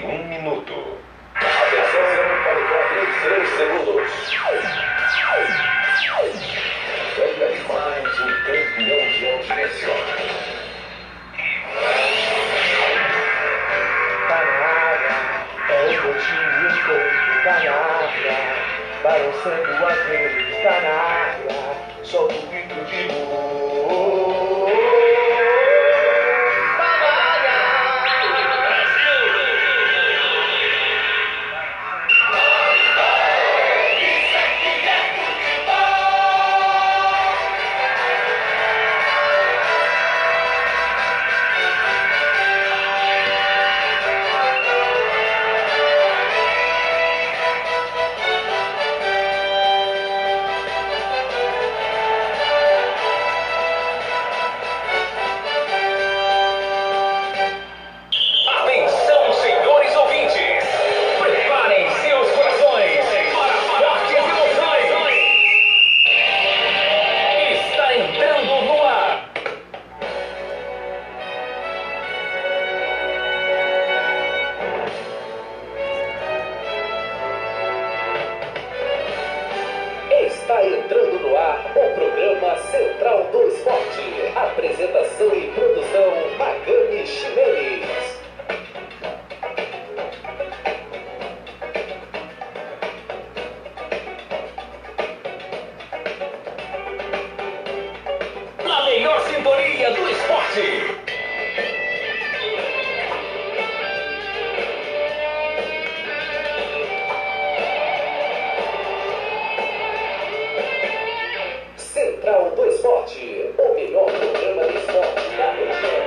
1 minuto. Atenção para o clock em 3 segundos. Chega demais o campeão de audiência. Tá na área, é o Coutinho, tá na área, balançando as redes, tá na área, solta o grito de gol. Tá na área, Brasil! Isso aqui é futebol! Atenção, senhores ouvintes. Preparem seus corações para fortes emoções. Está entrando no ar. Está entrando no ar o programa Central do Esporte. Apresentação e produção Magami Ximenes. Na melhor sintonia do esporte. Central do Esporte, o melhor programa de esporte da região.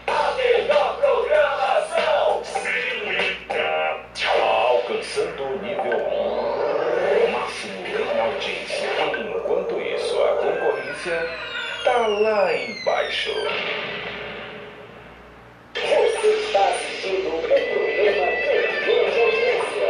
A melhor programação. Alcançando o nível máximo em audiência. Enquanto isso, a concorrência tá lá embaixo. Você está assistindo o programa Campeão de Audiência.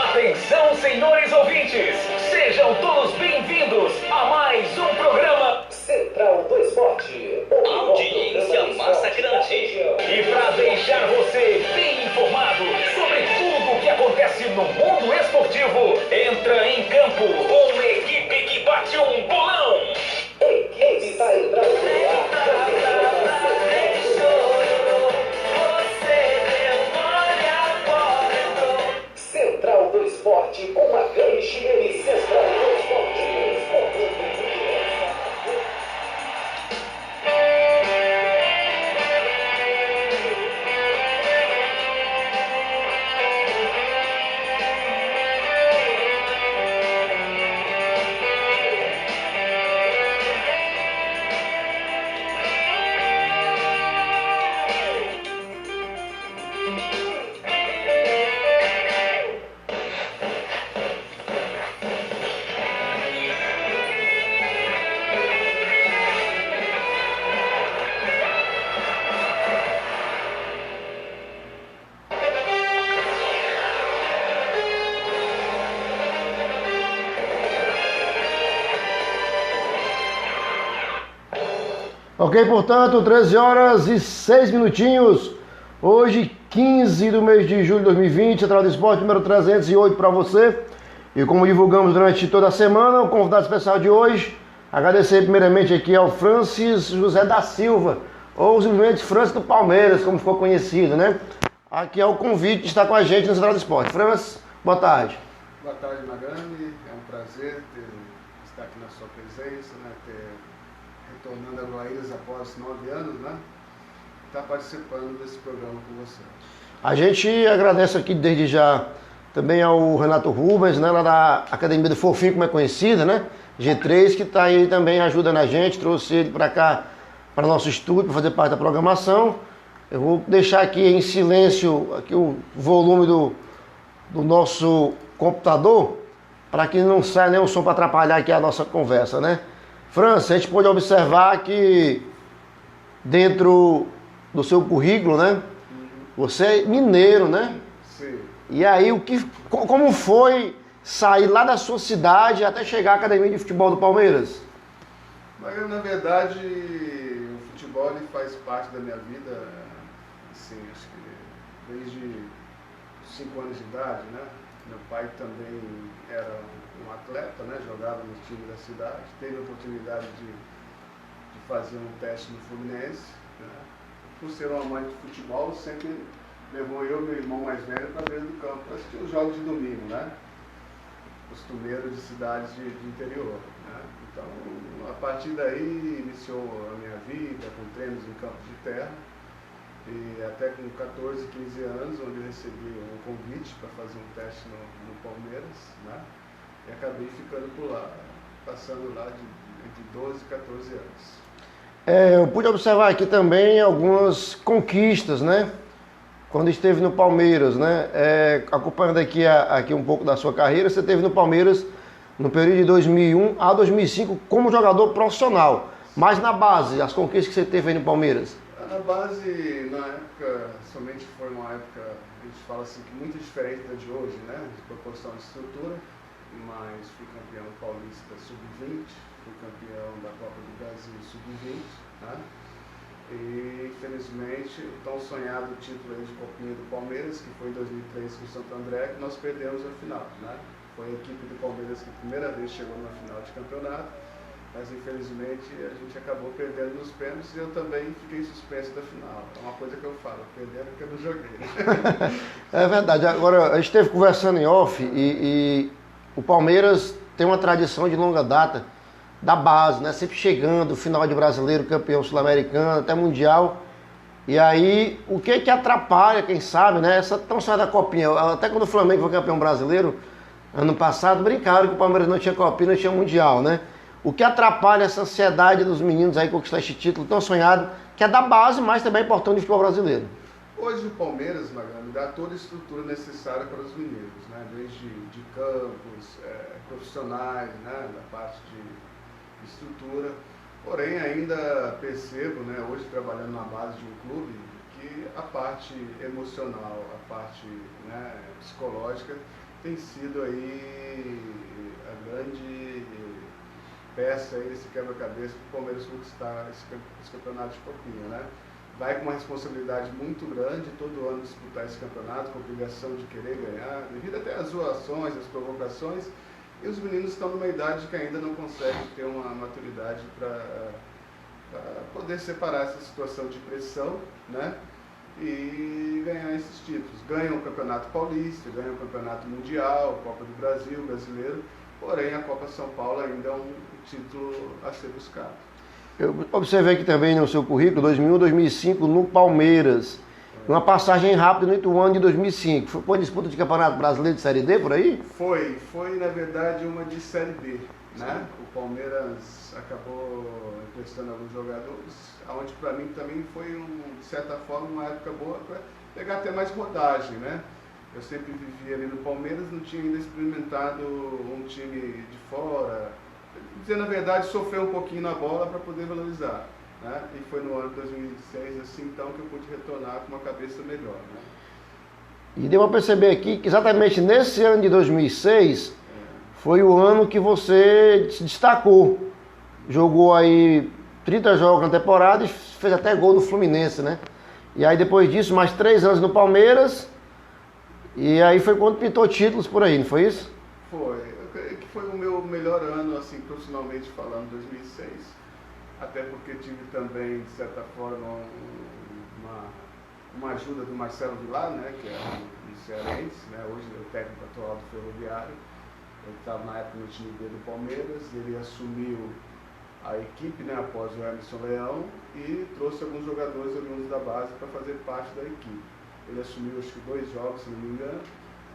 Atenção, senhores ouvintes! Sejam todos bem-vindos a mais um programa Central do Esporte. o melhor Audiência programa de esporte massacrante. da região. E para deixar você bem informado sobre tudo o que acontece no mundo esportivo, entra em campo uma equipe que bate um bolão. Equipe está entrando no ar. Central do Esporte com Magami Ximenes. Central do Esporte. Ok, portanto, 13 horas e 6 minutinhos. Hoje, 15 do mês de julho de 2020, Central do Esporte número 308 para você. E como divulgamos durante toda a semana, o convidado especial de hoje, agradecer primeiramente aqui ao Francis José da Silva, ou simplesmente Francis do Palmeiras, como ficou conhecido, né? Aqui é o convite de estar com a gente no Central do Esporte. Francis, boa tarde. Boa tarde, Magami. É um prazer estar aqui na sua presença, né? Retornando a Guaíras após 9 anos, né? Estar participando desse programa com você. A gente agradece aqui desde já também ao Renato Rubens, né? Lá da Academia do Fofinho, como é conhecida, né? G3, que está aí também ajudando a gente, trouxe ele para cá, para nosso estúdio, para fazer parte da programação. Eu vou deixar aqui em silêncio aqui o volume do nosso computador, para que não saia nenhum som para atrapalhar aqui a nossa conversa, né? França, a gente pode observar que dentro do seu currículo, né? Você é mineiro, né? Sim. E aí, como foi sair lá da sua cidade até chegar à Academia de Futebol do Palmeiras? Mas, na verdade, o futebol ele faz parte da minha vida, assim, acho que desde 5 anos de idade, né? Meu pai também era um atleta, né? Jogava no time da cidade, teve a oportunidade de fazer um teste no Fluminense, né? Por ser um amante de futebol, sempre levou eu e meu irmão mais velho para dentro do campo para assistir os jogos de domingo, né? Costumeiro de cidades de interior, né? Então, a partir daí, iniciou a minha vida com treinos em campos de terra, e até com 14, 15 anos, onde eu recebi um convite para fazer um teste no Palmeiras, né? E acabei ficando por lá, passando lá entre 12 e 14 anos. Eu pude observar aqui também algumas conquistas, né? Quando esteve no Palmeiras, né? Acompanhando aqui um pouco da sua carreira, você esteve no Palmeiras no período de 2001 a 2005 como jogador profissional. Mas na base, as conquistas que você teve aí no Palmeiras? Na base, na época, somente foi uma época, a gente fala assim, que muito diferente da de hoje, né? De proporção de estrutura, mas fui campeão paulista sub-20, fui campeão da Copa do Brasil sub-20, né? E infelizmente o tão sonhado título aí de Copinha do Palmeiras, que foi em 2003 com o Santo André, que nós perdemos a final, né? Foi a equipe do Palmeiras que a primeira vez chegou na final de campeonato, mas infelizmente a gente acabou perdendo nos pênaltis e eu também fiquei suspenso da final. É uma coisa que eu falo, perdendo porque eu não joguei. É verdade. Agora, a gente esteve conversando em off e o Palmeiras tem uma tradição de longa data da base, né? Sempre chegando, final de brasileiro, campeão sul-americano, até mundial. E aí, o que atrapalha, quem sabe, né? Essa tão só da copinha. Até quando o Flamengo foi campeão brasileiro, ano passado, brincaram que o Palmeiras não tinha copinha, não tinha mundial, né? O que atrapalha essa ansiedade dos meninos aí conquistar este título tão sonhado, que é da base, mas também é importante do futebol brasileiro? Hoje o Palmeiras, Magrano, dá toda a estrutura necessária para os meninos, né? Desde de campos, profissionais, né? Da parte de estrutura. Porém, ainda percebo, né? Hoje trabalhando na base de um clube, que a parte emocional, a parte, né, psicológica tem sido aí a grande peça aí desse quebra-cabeça para o Palmeiras conquistar esse campeonato de copinha, né? Vai com uma responsabilidade muito grande todo ano disputar esse campeonato, com a obrigação de querer ganhar, devido até às zoações, às provocações, e os meninos estão numa idade que ainda não conseguem ter uma maturidade para poder separar essa situação de pressão, né? E ganhar esses títulos. Ganham o Campeonato Paulista, ganham o Campeonato Mundial, Copa do Brasil, Brasileiro, porém a Copa São Paulo ainda é um título a ser buscado. Eu observei aqui também no seu currículo, 2001, 2005, no Palmeiras. Uma passagem rápida no Ituano de 2005. Foi uma disputa de Campeonato Brasileiro de Série D, por aí? Foi na verdade uma de Série B, né? O Palmeiras acabou emprestando alguns jogadores, onde para mim também foi, de certa forma, uma época boa para pegar até mais rodagem, né? Eu sempre vivi ali no Palmeiras, não tinha ainda experimentado um time de fora, dizer na verdade, sofrer um pouquinho na bola para poder valorizar, né? E foi no ano de 2016, assim, então, que eu pude retornar com uma cabeça melhor, né? E deu para perceber aqui que exatamente nesse ano de 2006 foi o ano que você se destacou. Jogou aí 30 jogos na temporada e fez até gol no Fluminense, né? E aí depois disso, mais 3 anos no Palmeiras, e aí foi quando pintou títulos por aí, não foi isso? Foi. Eu creio que foi o meu melhor ano, assim, profissionalmente falando, 2006. Até porque tive também, de certa forma, uma ajuda do Marcelo Vilar, né, que é um cearense, né, hoje é o técnico atual do Ferroviário. Ele estava na época no time B do Palmeiras, ele assumiu a equipe, né, após o Emerson Leão, e trouxe alguns jogadores oriundos da base para fazer parte da equipe. Ele assumiu acho que 2 jogos, se não me engano.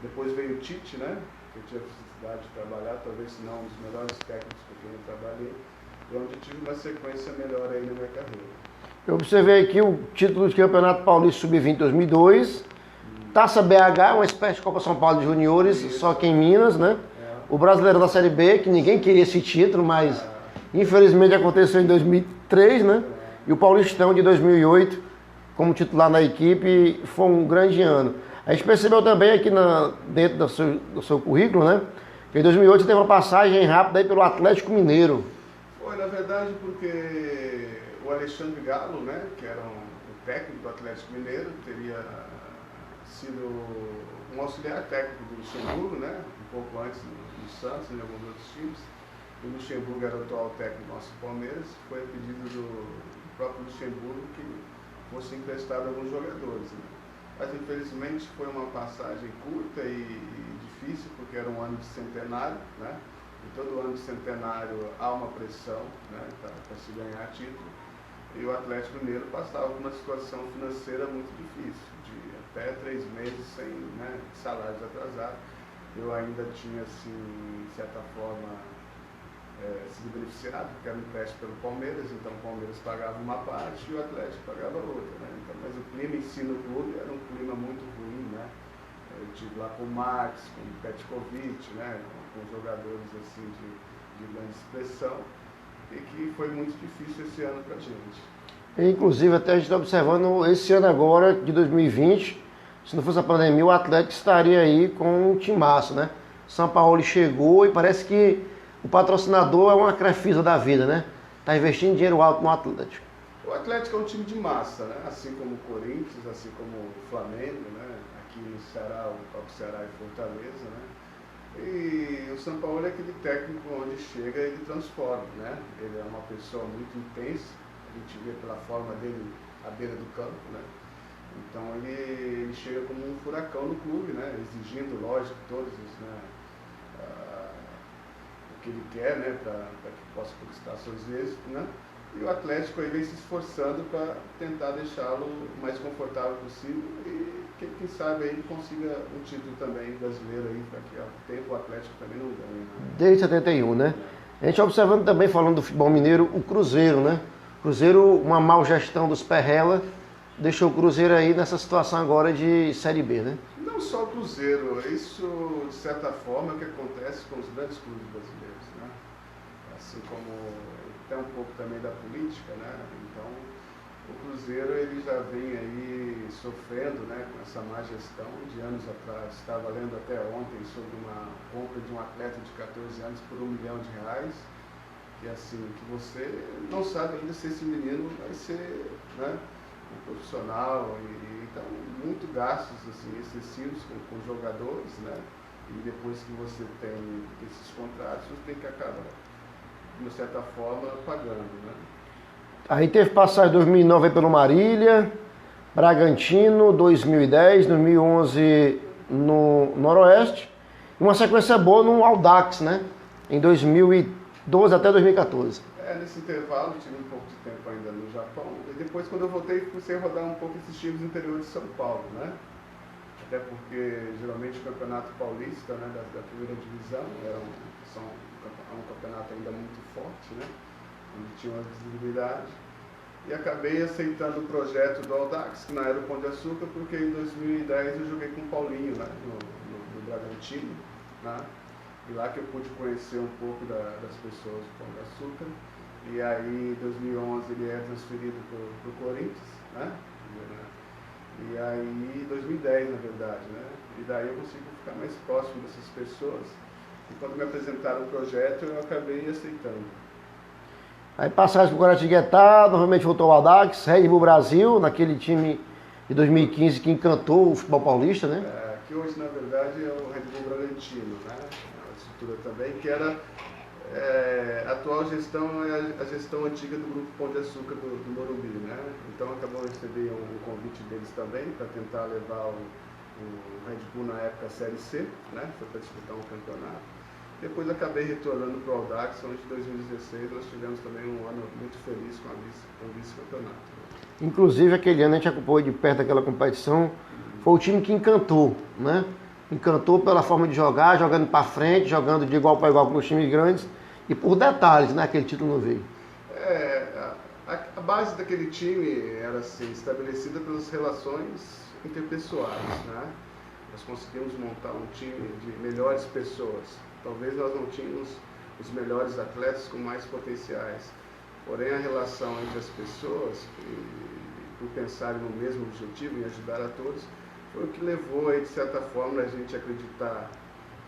Depois veio o Tite, né, que eu tive a felicidade de trabalhar, talvez se não um dos melhores técnicos com quem eu trabalhei, e onde eu tive uma sequência melhor aí na minha carreira. Eu observei aqui o título de Campeonato Paulista Sub-20 2002, Taça BH, uma espécie de Copa São Paulo de Juniores, só que em Minas, né? O Brasileiro da Série B, que ninguém queria esse título, mas infelizmente aconteceu em 2003, né? E o Paulistão de 2008, como titular na equipe, foi um grande ano. A gente percebeu também aqui dentro do seu currículo, né? Que em 2008 você teve uma passagem rápida aí pelo Atlético Mineiro. Foi, na verdade, porque o Alexandre Galo, né, que era o técnico do Atlético Mineiro, teria sido um auxiliar técnico do Luxemburgo, né, um pouco antes do Santos e de alguns outros times. O Luxemburgo era o atual técnico do nosso Palmeiras, foi a pedido do próprio Luxemburgo que fosse emprestado a alguns jogadores, né. Mas infelizmente foi uma passagem curta e difícil, porque era um ano de centenário, né. E todo ano de centenário há uma pressão, né, para se ganhar título. E o Atlético Mineiro passava por uma situação financeira muito difícil, de até 3 meses sem, né, salários atrasados. Eu ainda tinha, assim, de certa forma, sido beneficiado, porque era um empréstimo pelo Palmeiras, então o Palmeiras pagava uma parte e o Atlético pagava outra, né? Então, mas o clima em si no clube era um clima muito ruim, né? Eu estive lá com o Marx, com o Petkovic, né, com jogadores assim de grande expressão, e que foi muito difícil esse ano para a gente. Inclusive, até a gente está observando esse ano agora, de 2020, se não fosse a pandemia, o Atlético estaria aí com um timaço, né? São Paulo chegou e parece que o patrocinador é uma Crefisa da vida, né? Está investindo dinheiro alto no Atlético. O Atlético é um time de massa, né? Assim como o Corinthians, assim como o Flamengo, né? Aqui no Ceará, o próprio Ceará e Fortaleza, né? E o São Paulo é aquele técnico onde chega ele transforma, né? Ele é uma pessoa muito intensa, a gente vê pela forma dele à beira do campo, né? Então ele chega como um furacão no clube, né? Exigindo, lógico, todos os, né, o que ele quer, né? Para que possa conquistar seus êxitos, né? E o Atlético aí vem se esforçando para tentar deixá-lo o mais confortável possível e quem sabe aí consiga um título também brasileiro aí, daqui a tempo o Atlético também não ganha, né? Desde 71, né? A gente observando também, falando do futebol mineiro, o Cruzeiro, né? Cruzeiro, uma mal gestão dos Perrella, deixou o Cruzeiro aí nessa situação agora de Série B, né? Não só o Cruzeiro, isso de certa forma é o que acontece com os grandes clubes brasileiros, né? Assim como até um pouco também da política, né? Então o Cruzeiro ele já vem aí sofrendo, né, com essa má gestão de anos atrás. Estava lendo até ontem sobre uma compra de um atleta de 14 anos por R$1 milhão, que assim, que você não sabe ainda se esse menino vai ser, né, um profissional, então muito gastos assim, excessivos com jogadores, né, e depois que você tem esses contratos, você tem que acabar, de uma certa forma, pagando, né. Aí teve passagem 2009 aí pelo Marília, Bragantino, 2010, 2011 no Noroeste, e uma sequência boa no Audax, né? Em 2012 até 2014. Nesse intervalo tive um pouco de tempo ainda no Japão, e depois quando eu voltei comecei a rodar um pouco esses times do interior de São Paulo, né? Até porque geralmente o Campeonato Paulista, né, da primeira divisão é um campeonato ainda muito forte, né? Onde tinha uma visibilidade, e acabei aceitando o projeto do Audax, que na era o Pão de Açúcar, porque em 2010 eu joguei com o Paulinho, né, no Bragantino, né, e lá que eu pude conhecer um pouco das pessoas do Pão de Açúcar, e aí em 2011 ele é transferido para o Corinthians, né, e aí em 2010 na verdade, né, e daí eu consigo ficar mais próximo dessas pessoas, e quando me apresentaram o projeto eu acabei aceitando. Aí passagem para o Guaratinguetá, novamente voltou ao Audax, Red Bull Brasil, naquele time de 2015 que encantou o futebol paulista, né? Que hoje, na verdade, é o Red Bull Bragantino, né? A estrutura também, que era a atual gestão, é a gestão antiga do Grupo Pão de Açúcar do Morumbi, né? Então acabou de receber um convite deles também para tentar levar o Red Bull na época a Série C, né? Foi para disputar um campeonato. Depois acabei retornando para o Audax, onde em 2016 nós tivemos também um ano muito feliz com o vice-campeonato. Inclusive aquele ano a gente acompanhou de perto aquela competição, foi o time que encantou, né? encantou pela forma de jogar, jogando para frente, jogando de igual para igual com os times grandes e por detalhes, né? Aquele título não veio. A base daquele time era assim, estabelecida pelas relações interpessoais, né? Nós conseguimos montar um time de melhores pessoas. Talvez nós não tínhamos os melhores atletas com mais potenciais, porém a relação entre as pessoas, por pensarem no mesmo objetivo, em ajudar a todos, foi o que levou aí, de certa forma, a gente acreditar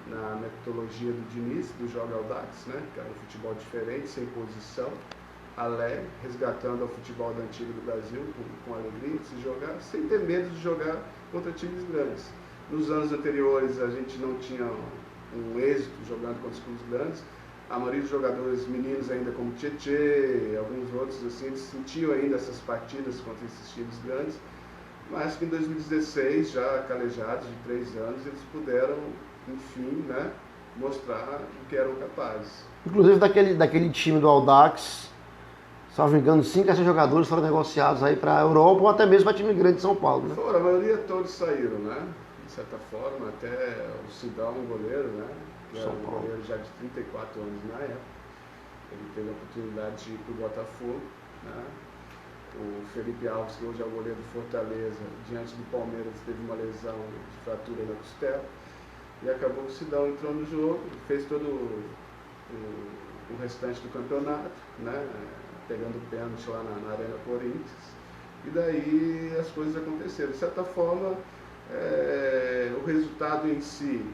na metodologia do Diniz, do Joga Audax, né? Que era um futebol diferente, sem posição, alegre, resgatando o futebol da antiga do Brasil, com alegria de se jogar, sem ter medo de jogar contra times grandes. Nos anos anteriores a gente não tinha um êxito jogando contra os clubes grandes. A maioria dos jogadores meninos ainda como Tietê, alguns outros assim, eles sentiam ainda essas partidas contra esses times grandes. Mas que em 2016, já calejados de 3 anos, eles puderam, enfim, né, mostrar o que eram capazes. Inclusive daquele time do Audax, salvo engano, 5 a 6 jogadores foram negociados aí para a Europa ou até mesmo para time grande de São Paulo, né? Foram, a maioria todos saíram, né? De certa forma, até o Sidão, um goleiro, né? Que era um goleiro já de 34 anos na época. Ele teve a oportunidade de ir para o Botafogo, né? O Felipe Alves, que hoje é o goleiro do Fortaleza, diante do Palmeiras, teve uma lesão de fratura na costela. E acabou que o Sidão entrou no jogo, fez todo o restante do campeonato, né? Pegando pênalti lá na Arena Corinthians. E daí as coisas aconteceram. De certa forma, o resultado em si,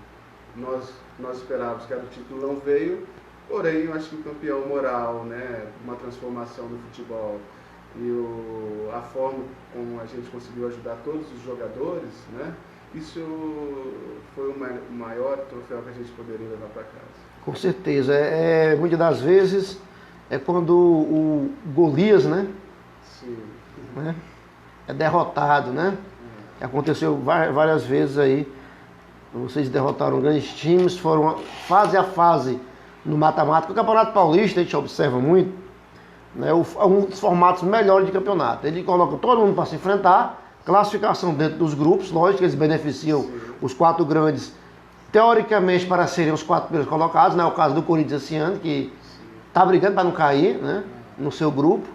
nós esperávamos que era o título, não veio. Porém, eu acho que o campeão moral, né? Uma transformação no futebol e a forma como a gente conseguiu ajudar todos os jogadores, né? Isso foi o maior troféu que a gente poderia levar para casa. Com certeza. Muitas das vezes é quando o Golias, né? Sim. Né? É derrotado, né? Aconteceu várias vezes aí. Vocês derrotaram grandes times, foram fase a fase no mata-mata. O Campeonato Paulista, a gente observa muito, né? É um dos formatos melhores de campeonato. Ele coloca todo mundo para se enfrentar, classificação dentro dos grupos, lógico que eles beneficiam os 4 grandes, teoricamente, para serem os 4 primeiros colocados, né? É o caso do Corinthians esse ano, que está brigando para não cair, né? No seu grupo.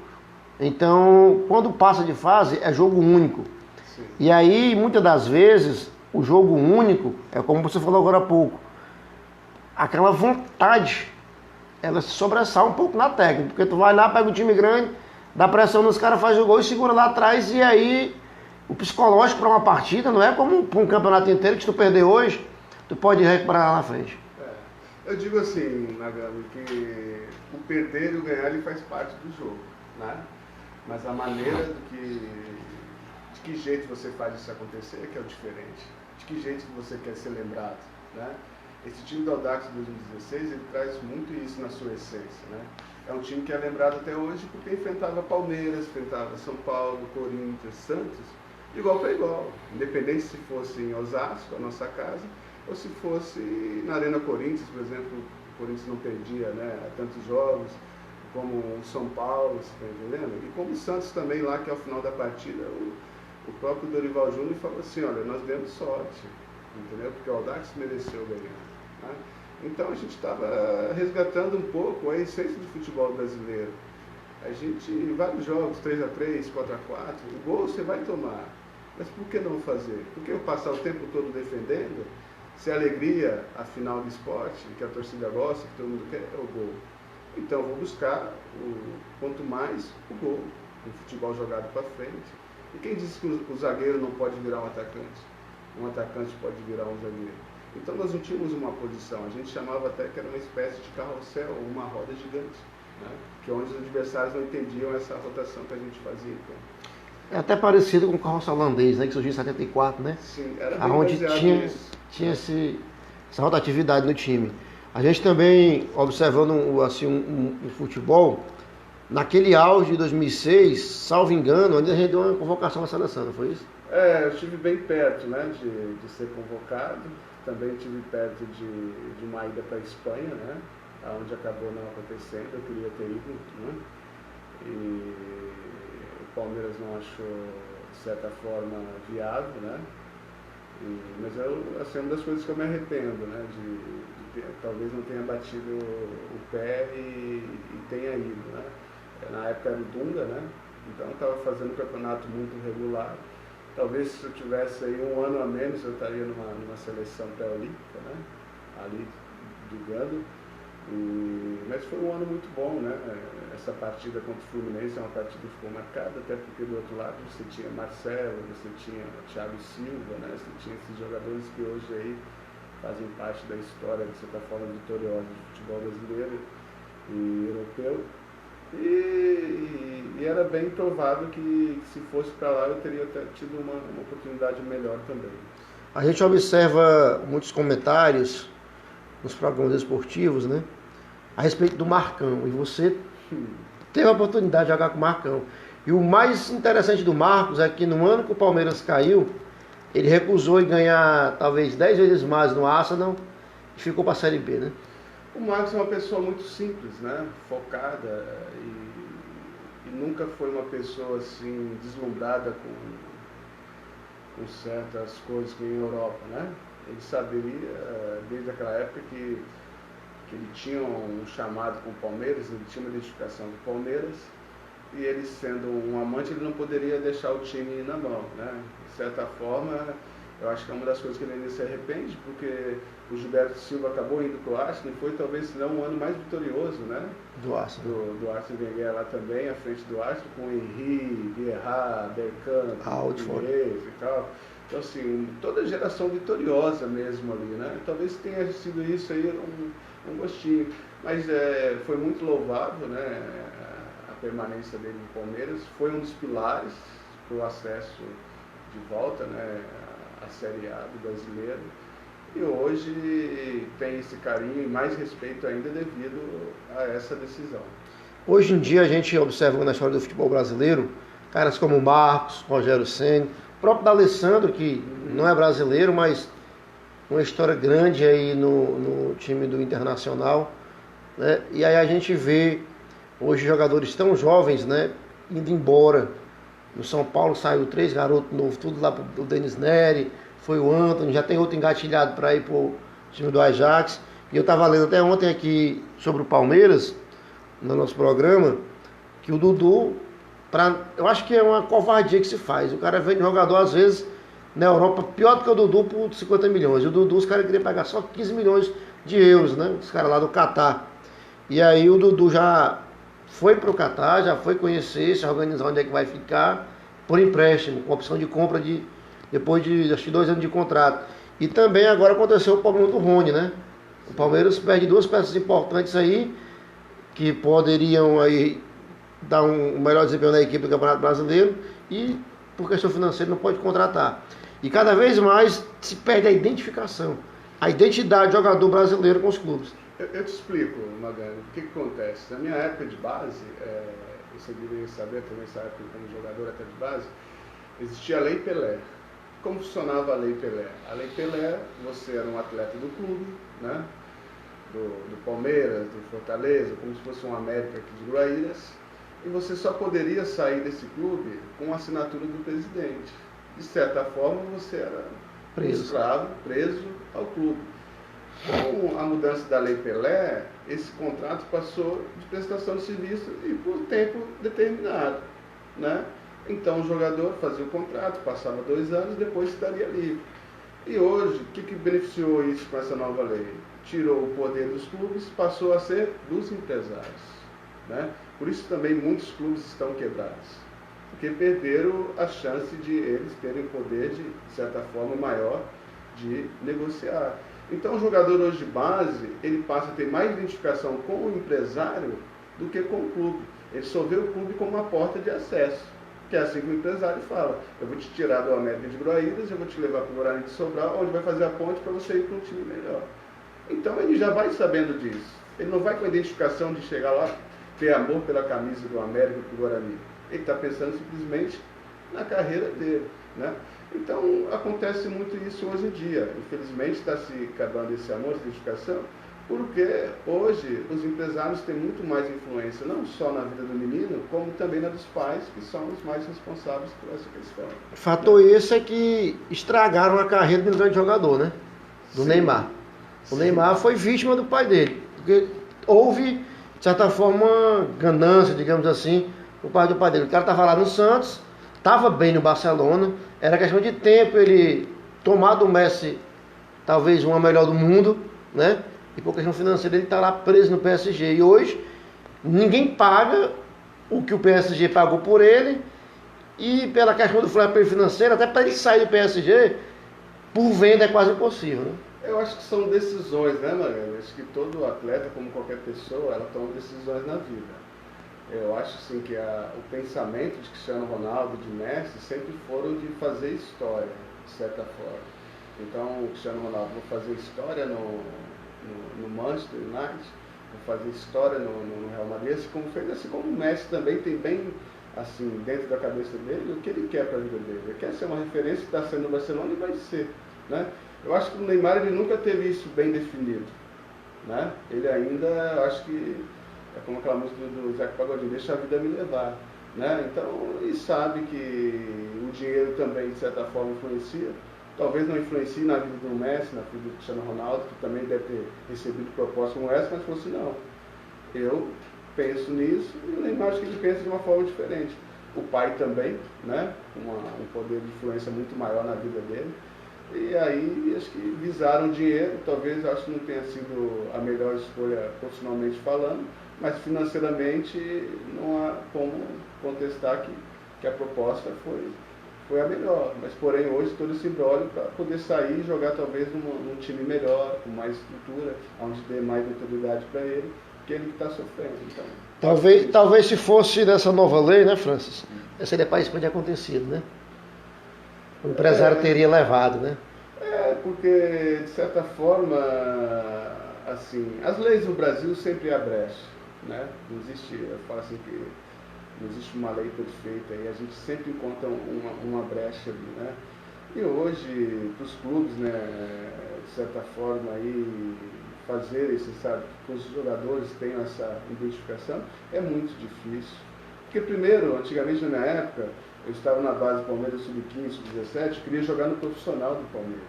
Então, quando passa de fase, é jogo único. Sim. E aí, muitas das vezes, o jogo único, é como você falou agora há pouco, aquela vontade, ela se sobressai um pouco na técnica, porque tu vai lá, pega um time grande, dá pressão nos caras, faz o gol e segura lá atrás, e aí o psicológico para uma partida não é como para um campeonato inteiro, que se tu perder hoje, tu pode recuperar lá na frente. Eu digo assim, Nagami, que o perder e o ganhar ele faz parte do jogo, né? Mas a maneira de que jeito você faz isso acontecer é que é o diferente. De que jeito que você quer ser lembrado, né? Esse time do Audax de 2016, ele traz muito isso na sua essência, né? É um time que é lembrado até hoje porque enfrentava Palmeiras, enfrentava São Paulo, Corinthians, Santos, de igual para igual. Independente se fosse em Osasco, a nossa casa, ou se fosse na Arena Corinthians, por exemplo, o Corinthians não perdia, né, tantos jogos, como o São Paulo, você está entendendo? E como o Santos também lá, que ao final da partida, o próprio Dorival Júnior falou assim, olha, nós demos sorte, entendeu? Porque o Audax mereceu ganhar, né? Então a gente estava resgatando um pouco a essência do futebol brasileiro. A gente, em vários jogos, 3-3, 4-4, o gol você vai tomar. Mas por que não fazer? Por que eu passar o tempo todo defendendo, se a alegria, a final do esporte, que a torcida gosta, que todo mundo quer, é o gol? Então eu vou buscar, quanto mais, o gol. O futebol jogado para frente. E quem diz que o zagueiro não pode virar um atacante? Um atacante pode virar um zagueiro. Então nós não tínhamos uma posição, a gente chamava até que era uma espécie de carrossel, uma roda gigante, né? Que é onde os adversários não entendiam essa rotação que a gente fazia. Então. É até parecido com o carrossel holandês, né? Que surgiu em 74, né? Sim, era bem onde tinha essa rotatividade no time. A gente também, observando assim, um futebol, naquele auge de 2006, salvo engano, ainda a gente deu uma convocação à seleção, não foi isso? Eu estive bem perto, né, de ser convocado. Também estive perto de uma ida para a Espanha, né, onde acabou não acontecendo. Eu queria ter ido, né, e o Palmeiras não achou, de certa forma, viável, né. Mas assim, é uma das coisas que eu me arrependo, né? Talvez não tenha batido o pé e tenha ido, né? Na época era o Dunga, né? Então eu estava fazendo um campeonato muito regular. Talvez se eu tivesse aí um ano a menos eu estaria numa seleção pré-olímpica, né? Ali brigando. Mas foi um ano muito bom, né? Essa partida contra o Fluminense é uma partida que ficou marcada, até porque do outro lado você tinha Marcelo, você tinha Thiago Silva, né? Você tinha esses jogadores que hoje aí fazem parte da história, você está falando vitoriosa do futebol brasileiro e europeu. E era bem provável que se fosse para lá eu teria tido uma oportunidade melhor também. A gente observa muitos comentários nos programas esportivos, né, a respeito do Marcão, e você teve a oportunidade de jogar com o Marcão. E o mais interessante do Marcos é que no ano que o Palmeiras caiu, ele recusou em ganhar talvez 10 vezes mais no Arsenal e ficou para a Série B, né? O Marcos é uma pessoa muito simples, né? Focada e nunca foi uma pessoa assim deslumbrada com certas coisas que em Europa, né? Ele saberia desde aquela época que ele tinha um chamado com o Palmeiras, ele tinha uma identificação com o Palmeiras e ele sendo um amante ele não poderia deixar o time ir na mão, né? De certa forma, eu acho que é uma das coisas que ele ainda se arrepende, porque o Gilberto Silva acabou indo para o Arsenal e foi talvez se não um ano mais vitorioso, né? Do Arsenal. Do Arsenal Wenger lá também, à frente do Arsenal, com Henry, Vieira, Bergkamp, e tal. Então assim, toda geração vitoriosa mesmo ali, né? Talvez tenha sido isso aí um gostinho. Mas foi muito louvável, né? A permanência dele no Palmeiras. Foi um dos pilares para o acesso de volta, né? A Série A do brasileiro. E hoje tem esse carinho e mais respeito ainda devido a essa decisão. Hoje em dia a gente observa na história do futebol brasileiro caras como Marcos, Rogério Ceni, o próprio D'Alessandro, que não é brasileiro, mas uma história grande aí no time do Internacional, né? E aí a gente vê hoje jogadores tão jovens, né, indo embora. No São Paulo saiu 3 garotos novos, tudo lá pro Denis Neri, foi o Antony, já tem outro engatilhado para ir pro time do Ajax. E eu estava lendo até ontem aqui sobre o Palmeiras, no nosso programa, que o Dudu, eu acho que é uma covardia que se faz. O cara vende jogador, às vezes, na Europa, pior do que o Dudu por 50 milhões. E o Dudu, os caras queriam pagar só 15 milhões de euros, né? Os caras lá do Catar. E aí o Dudu já foi pro Catar, já foi conhecer, se organizar onde é que vai ficar, por empréstimo, com opção de compra depois de acho que 2 anos de contrato. E também agora aconteceu o problema do Rony, né? O Palmeiras perde 2 peças importantes aí, que poderiam aí dar um melhor desempenho na equipe do Campeonato Brasileiro e, por questão financeira, não pode contratar. E cada vez mais se perde a identificação, a identidade do jogador brasileiro com os clubes. Eu te explico, Magano, o que acontece. Na minha época de base, você deveria saber também, essa época como jogador até de base, existia a Lei Pelé. Como funcionava a Lei Pelé? A Lei Pelé, você era um atleta do clube, né? Do Palmeiras, do Fortaleza, como se fosse um América aqui de Guaíras, e você só poderia sair desse clube com a assinatura do presidente. De certa forma, você era escravo, preso ao clube. Com a mudança da Lei Pelé, esse contrato passou de prestação de serviço e por tempo determinado, né? Então o jogador fazia o contrato, passava 2 anos, depois estaria livre. E hoje, o que beneficiou isso com essa nova lei? Tirou o poder dos clubes, passou a ser dos empresários, né? Por isso também muitos clubes estão quebrados, porque perderam a chance de eles terem poder de certa forma maior de negociar. Então o jogador hoje de base, ele passa a ter mais identificação com o empresário do que com o clube. Ele só vê o clube como uma porta de acesso, que é assim que o empresário fala: eu vou te tirar do América de Guaíras, eu vou te levar para o Guarani de Sobral, onde vai fazer a ponte para você ir para um time melhor. Então ele já vai sabendo disso. Ele não vai com a identificação de chegar lá, ter amor pela camisa do América e do Guarani. Ele está pensando simplesmente na carreira dele, né? Então acontece muito isso hoje em dia. Infelizmente está se acabando esse amor, essa identificação, Porque hoje os empresários têm muito mais influência, não só na vida do menino, como também na dos pais, que são os mais responsáveis por essa questão. O fator esse é que estragaram a carreira de um grande jogador, né? Do Sim. Neymar. O Neymar foi vítima do pai dele. Porque houve, de certa forma, uma ganância, digamos assim, por parte do pai dele. O cara estava lá no Santos, estava bem no Barcelona, era questão de tempo ele tomar do Messi, talvez uma melhor do mundo, né? E por questão financeira ele está lá preso no PSG. E hoje ninguém paga o que o PSG pagou por ele. E pela questão do fair play financeiro, até para ele sair do PSG, por venda é quase impossível, né? Eu acho que são decisões, né, Mariana? Acho que todo atleta, como qualquer pessoa, ela toma decisões na vida. Eu acho assim, que o pensamento de Cristiano Ronaldo, de Messi, sempre foram de fazer história, de certa forma. Então, o Cristiano Ronaldo vai fazer história no Manchester United, vou fazer história no Real Madrid, assim como o Messi também tem bem, assim, dentro da cabeça dele, o que ele quer para a vida dele. Ele quer ser uma referência, que está sendo no Barcelona e vai ser, né? Eu acho que o Neymar ele nunca teve isso bem definido, né? Ele ainda, eu acho que, é como aquela música do Zeca Pagodinho, deixa a vida me levar, né? Então, ele sabe que o dinheiro também, de certa forma, influencia. Talvez não influencie na vida do Messi, na vida do Cristiano Ronaldo, que também deve ter recebido propostas como essa, mas fosse não. Eu penso nisso e o Neymar acho que ele pensa de uma forma diferente. O pai também, né? Um poder de influência muito maior na vida dele. E aí acho que visaram dinheiro, talvez acho que não tenha sido a melhor escolha profissionalmente falando, mas financeiramente não há como contestar que a proposta foi a melhor, mas porém hoje todo esse imbróglio para poder sair e jogar talvez num time melhor, com mais estrutura, onde dê mais notoriedade para ele, que ele que está sofrendo. Então, Talvez se fosse dessa nova lei, né, Francis? Essa seria para isso pode ter acontecido, né? O empresário teria levado, né? Porque de certa forma, assim, as leis no Brasil sempre há brecha, né? Não existe, eu falo assim que não existe uma lei perfeita e a gente sempre encontra uma brecha ali, né? E hoje, para os clubes, né, de certa forma, aí, fazer esse, sabe, que os jogadores tenham essa identificação, é muito difícil. Porque primeiro, antigamente na minha época, eu estava na base do Palmeiras Sub-15, Sub-17, queria jogar no profissional do Palmeiras,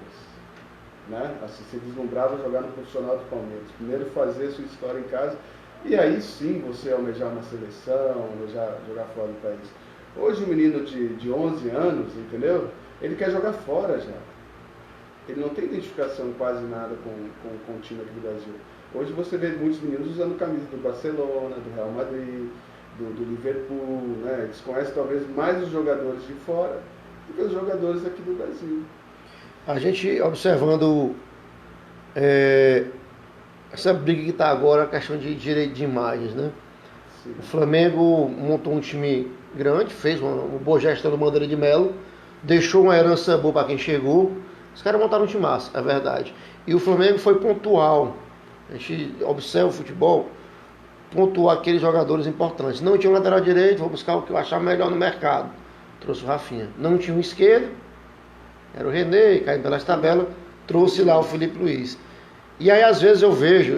né? Assim, se deslumbrava jogar no profissional do Palmeiras. Primeiro fazer sua história em casa, e aí sim você almejar uma seleção, almejar jogar fora do país. Hoje o menino de 11 anos, entendeu? Ele quer jogar fora já. Ele não tem identificação quase nada com o time aqui do Brasil. Hoje você vê muitos meninos usando camisa do Barcelona, do Real Madrid, do Liverpool, né? Eles conhecem talvez mais os jogadores de fora do que os jogadores aqui do Brasil. A gente observando essa briga que está agora, a questão de direito de imagens, né? Sim. O Flamengo montou um time grande, fez uma boa gestão do Bandeira de Melo, deixou uma herança boa para quem chegou. Os caras montaram um time massa, é verdade. E o Flamengo foi pontual. A gente observa o futebol, pontuar aqueles jogadores importantes. Não tinha um lateral direito, vou buscar o que eu achava melhor no mercado. Trouxe o Rafinha. Não tinha um esquerdo, era o René, caindo pelas tabelas, trouxe lá o Felipe Luiz. E aí às vezes eu vejo,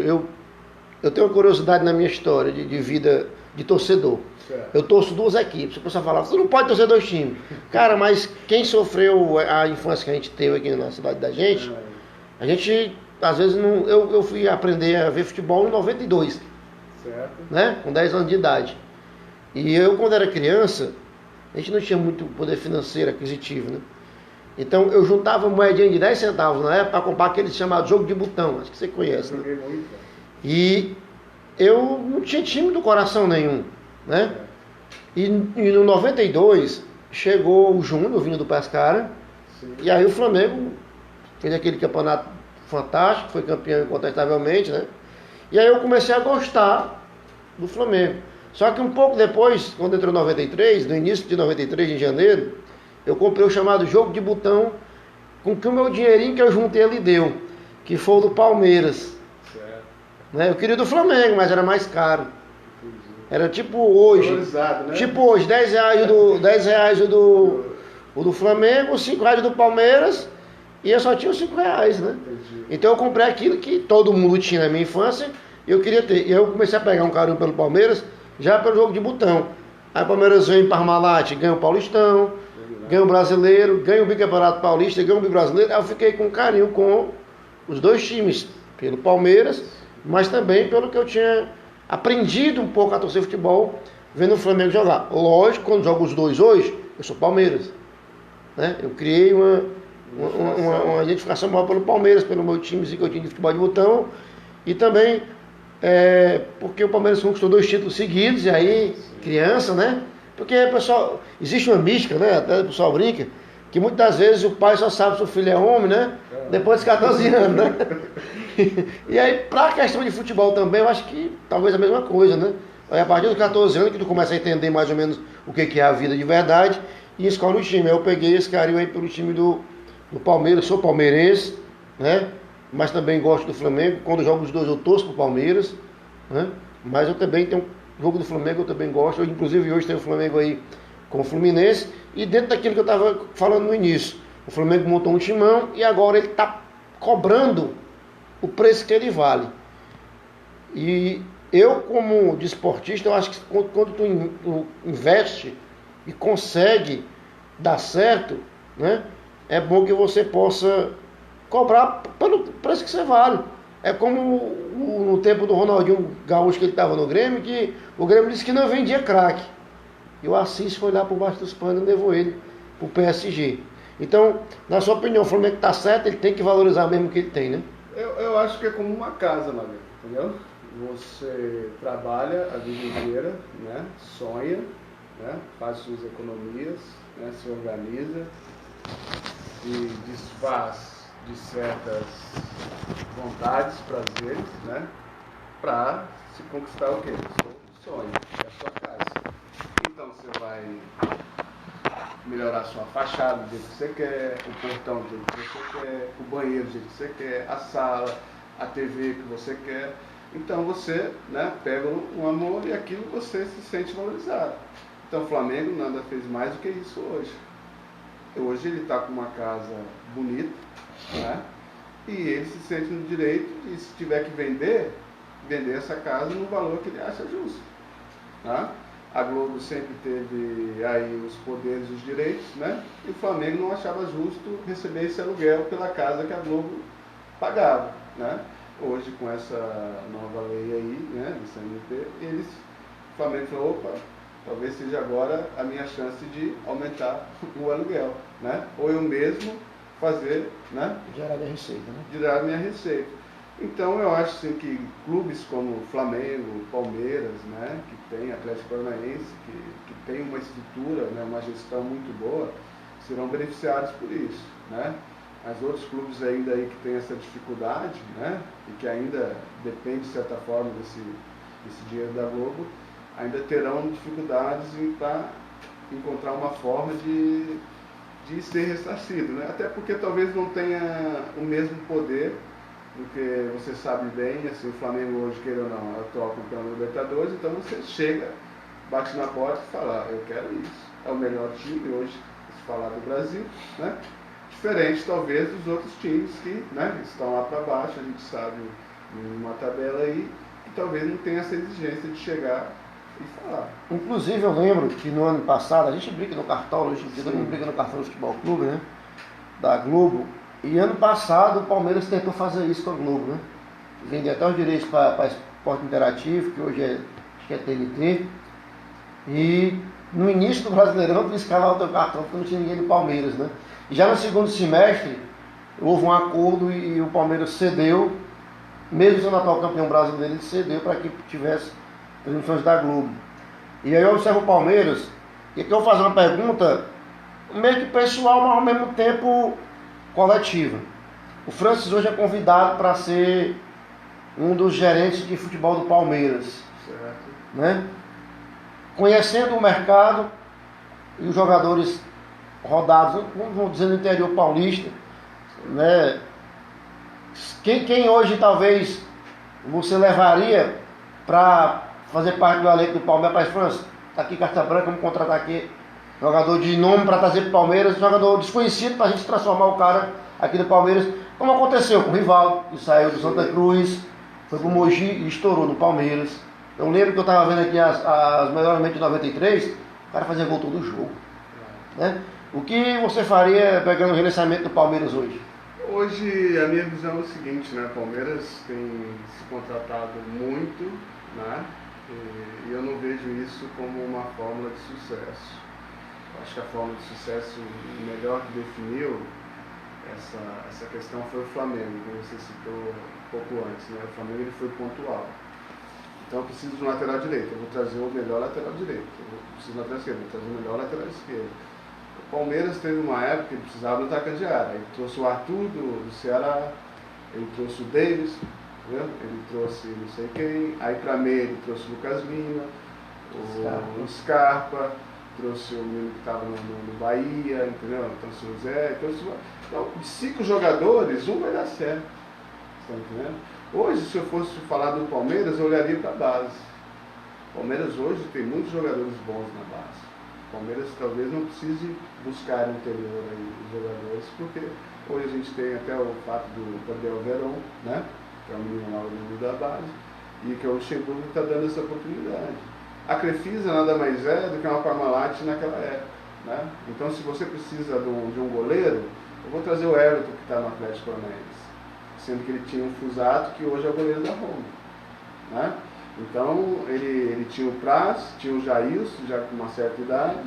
eu tenho uma curiosidade na minha história de vida de torcedor. Certo. Eu torço duas equipes. A pessoa fala, você não pode torcer dois times. Cara, mas quem sofreu a infância que a gente teve aqui na cidade da gente, a gente, às vezes, não. Eu fui aprender a ver futebol em 92, Certo. né? Com 10 anos de idade. E eu, quando era criança, a gente não tinha muito poder financeiro aquisitivo, né? Então eu juntava moedinha de 10 centavos na época para comprar aquele chamado jogo de botão, acho que você conhece, né? Joguei muito. E eu não tinha time do coração nenhum, né? E no 92 chegou o Júnior, vindo do Pescara, Sim. e aí o Flamengo fez aquele campeonato fantástico, foi campeão incontestavelmente, né? E aí eu comecei a gostar do Flamengo. Só que um pouco depois, quando entrou 93, no início de 93, em janeiro, eu comprei o chamado jogo de botão, com que o meu dinheirinho que eu juntei ali deu, que foi o do Palmeiras. Certo. Né? Eu queria o do Flamengo, mas era mais caro. Entendi. Era tipo hoje. Valorizado, né? Tipo hoje, 10 reais o do Flamengo, 5 reais do Palmeiras e eu só tinha os R$ 5, né? Entendi. Então eu comprei aquilo que todo mundo tinha na minha infância e eu queria ter. E eu comecei a pegar um carinho pelo Palmeiras já pelo jogo de botão. Aí o Palmeiras vem em Parmalat, ganha o Paulistão, ganha o Brasileiro, ganha o Bicampeonato Paulista, ganha o Brasileiro. Aí eu fiquei com carinho com os dois times, pelo Palmeiras, mas também pelo que eu tinha aprendido um pouco a torcer futebol vendo o Flamengo jogar. Lógico, quando jogo os dois hoje, eu sou Palmeiras, né? Eu criei uma identificação maior pelo Palmeiras, pelo meu time que eu tinha de futebol de botão, e também porque o Palmeiras conquistou 2 títulos seguidos, e aí, criança, né? Porque, pessoal, existe uma mística, né? Até o pessoal brinca, que muitas das vezes o pai só sabe se o filho é homem, né? Depois dos 14 anos, né? E aí, pra questão de futebol também, eu acho que talvez a mesma coisa, né? Aí, a partir dos 14 anos que tu começa a entender mais ou menos o que é a vida de verdade e escolhe o time. Aí eu peguei esse carinho aí pelo time do Palmeiras, sou palmeirense, né? Mas também gosto do Flamengo. Quando jogo os dois eu torço pro Palmeiras, né? Mas eu também tenho um jogo do Flamengo, eu também gosto. Inclusive hoje tem o Flamengo aí com o Fluminense. E dentro daquilo que eu estava falando no início, o Flamengo montou um timão e agora ele está cobrando o preço que ele vale. E eu, como desportista, eu acho que quando tu investe e consegue dar certo, né? É bom que você possa cobrar pelo preço que você vale. É como no tempo do Ronaldinho Gaúcho, que ele estava no Grêmio, que o Grêmio disse que não vendia craque. E o Assis foi lá por baixo dos panos e levou ele para o PSG. Então, na sua opinião, o Flamengo está certo, ele tem que valorizar mesmo o que ele tem, né? Eu acho que é como uma casa, Maria, entendeu? Você trabalha a vida inteira, né? Sonha, né? Faz suas economias, né? Se organiza, se desfaz de certas vontades, prazeres, né? Para se conquistar o quê? O seu sonho, é a sua casa. Então você vai melhorar a sua fachada do jeito que você quer, o portão do jeito que você quer, o banheiro do jeito que você quer, a sala, a TV que você quer. Então você, né, pega um amor e aquilo você se sente valorizado. Então o Flamengo nada fez mais do que isso hoje. Hoje ele está com uma casa bonita, né, e ele se sente no direito de, se tiver que vender essa casa no valor que ele acha justo. Tá? A Globo sempre teve aí os poderes e os direitos, né? E o Flamengo não achava justo receber esse aluguel pela casa que a Globo pagava, né? Hoje, com essa nova lei aí, né, do CNP, o Flamengo falou, opa, talvez seja agora a minha chance de aumentar o aluguel, né? Ou eu mesmo fazer, né? Gerar minha receita, né? Gerar minha receita. Então eu acho assim, que clubes como Flamengo, Palmeiras, né, que tem Atlético Paranaense, que tem uma estrutura, né, uma gestão muito boa, serão beneficiados por isso, né? Mas outros clubes ainda aí que têm essa dificuldade, né, e que ainda depende de certa forma desse dinheiro da Globo, ainda terão dificuldades para encontrar uma forma de ser ressarcido, né? Até porque talvez não tenha o mesmo poder. Porque você sabe bem, assim, o Flamengo hoje, queira ou não, é o atual campeão da Libertadores, então você chega, bate na porta e fala, eu quero isso. É o melhor time hoje, se falar do Brasil, né? Diferente talvez dos outros times que, né, estão lá para baixo, a gente sabe, numa tabela aí, que talvez não tenha essa exigência de chegar e falar. Inclusive eu lembro que no ano passado, a gente brinca no Cartola, hoje em dia todo mundo brinca no Cartola Futebol Clube, né? Da Globo. E ano passado o Palmeiras tentou fazer isso com a Globo, né? Vender até os direitos para Esporte Interativo, que hoje acho que é TNT. E no início do Brasileirão tu escalava o teu cartão porque não tinha ninguém do Palmeiras, né? E já no segundo semestre houve um acordo e o Palmeiras cedeu, mesmo sendo atual campeão brasileiro, ele cedeu para que tivesse transmissões da Globo. E aí eu observo o Palmeiras, e aqui eu vou fazer uma pergunta meio que pessoal, mas ao mesmo tempo coletiva. O Francis hoje é convidado para ser um dos gerentes de futebol do Palmeiras, Certo. né? Conhecendo o mercado e os jogadores rodados, vamos dizer, no interior paulista, né? Quem hoje talvez você levaria para fazer parte do elenco do Palmeiras? Francis, tá aqui carta branca, vamos contratar aqui jogador de nome para trazer para o Palmeiras, jogador desconhecido para a gente transformar o cara aqui no Palmeiras, como aconteceu com o Rivaldo, que saiu do Santa Cruz, foi pro Mogi e estourou no Palmeiras. Eu lembro que eu estava vendo aqui as melhores de 93, o cara fazia gol todo jogo. Né? O que você faria pegando o gerenciamento do Palmeiras hoje? Hoje a minha visão é o seguinte, né? O Palmeiras tem se contratado muito, né? E eu não vejo isso como uma fórmula de sucesso. Eu acho que a fórmula de sucesso melhor que definiu essa questão foi o Flamengo, como você citou um pouco antes, né? O Flamengo ele foi pontual. Então eu preciso de um lateral direito, eu vou trazer o melhor lateral direito. Eu preciso de um lateral esquerdo, eu vou trazer o melhor lateral esquerdo. O Palmeiras teve uma época que ele precisava do atacante de área. Ele trouxe o Arthur do Ceará, ele trouxe o Davis, entendeu? Ele trouxe não sei quem, aí para meio ele trouxe o Lucas Lima, o Scarpa, trouxe o menino que estava no Bahia, entendeu? Trouxe o Zé, então, de 5 jogadores, um vai dar certo. Tá entendendo? Hoje, se eu fosse falar do Palmeiras, eu olharia para a base. O Palmeiras hoje tem muitos jogadores bons na base. O Palmeiras talvez não precise buscar no interior aí os jogadores, porque hoje a gente tem até o fato do Gabriel Veron, né? Que é um menino lá da base, e que é o Luxemburgo que está dando essa oportunidade. A Crefisa nada mais é do que uma Parmalat naquela época. Né? Então, se você precisa de um goleiro, eu vou trazer o Everton que está no Atlético Paranaense, sendo que ele tinha um Fusato que hoje é o goleiro da Roma. Né? Então, ele tinha o Praz, tinha o Jailson, já com uma certa idade,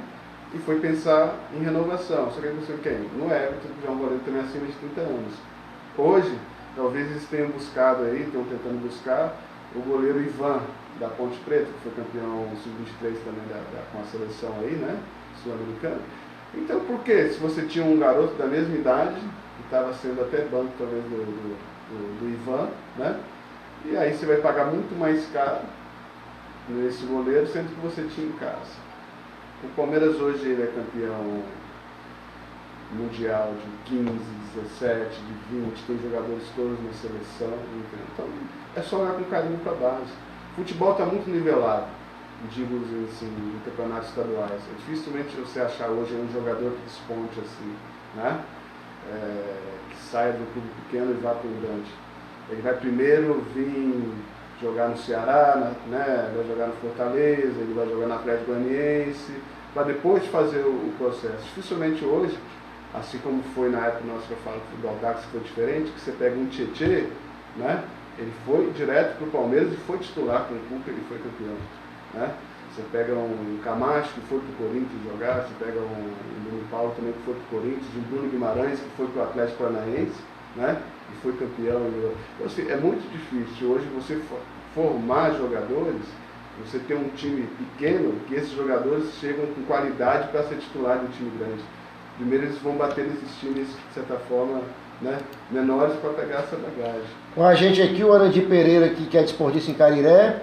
e foi pensar em renovação. Só que ele pensou em quem? No Everton, que já é um goleiro também acima de 30 anos. Hoje, talvez eles tenham buscado aí, estão tentando buscar, o goleiro Ivan, da Ponte Preta, que foi campeão sub-23 também com a seleção aí, né? Sul-americana. Então, por que? Se você tinha um garoto da mesma idade, que estava sendo até banco talvez do Ivan, né? E aí você vai pagar muito mais caro nesse goleiro, sendo que você tinha em casa. O Palmeiras hoje ele é campeão mundial de 15, 17, de 20, tem jogadores todos na seleção, entendeu? Então é só olhar com carinho para a base. O futebol está muito nivelado, digo assim, em campeonatos estaduais. É dificilmente você achar hoje um jogador que desponte assim, né? Que saia do clube pequeno e vá para o grande. Ele vai primeiro vir jogar no Ceará, né? Vai jogar no Fortaleza, ele vai jogar na Atlético Goianiense, para depois fazer o processo. Dificilmente hoje, assim como foi na época nossa que eu falo do Audax, que foi diferente, que você pega um Tietê, né? Ele foi direto para o Palmeiras e foi titular com o Cuca e foi campeão. Né? Você pega um Camacho que foi para o Corinthians jogar, você pega um Bruno Paulo também que foi para o Corinthians, um Bruno Guimarães que foi para o Atlético Paranaense, né? E foi campeão. Então, assim, é muito difícil hoje você formar jogadores, você ter um time pequeno, que esses jogadores chegam com qualidade para ser titular de um time grande. Primeiro eles vão bater nesses times, de certa forma, né, menores para pegar essa bagagem. Com a gente aqui o Arandi Pereira, que é desportista em Cariré,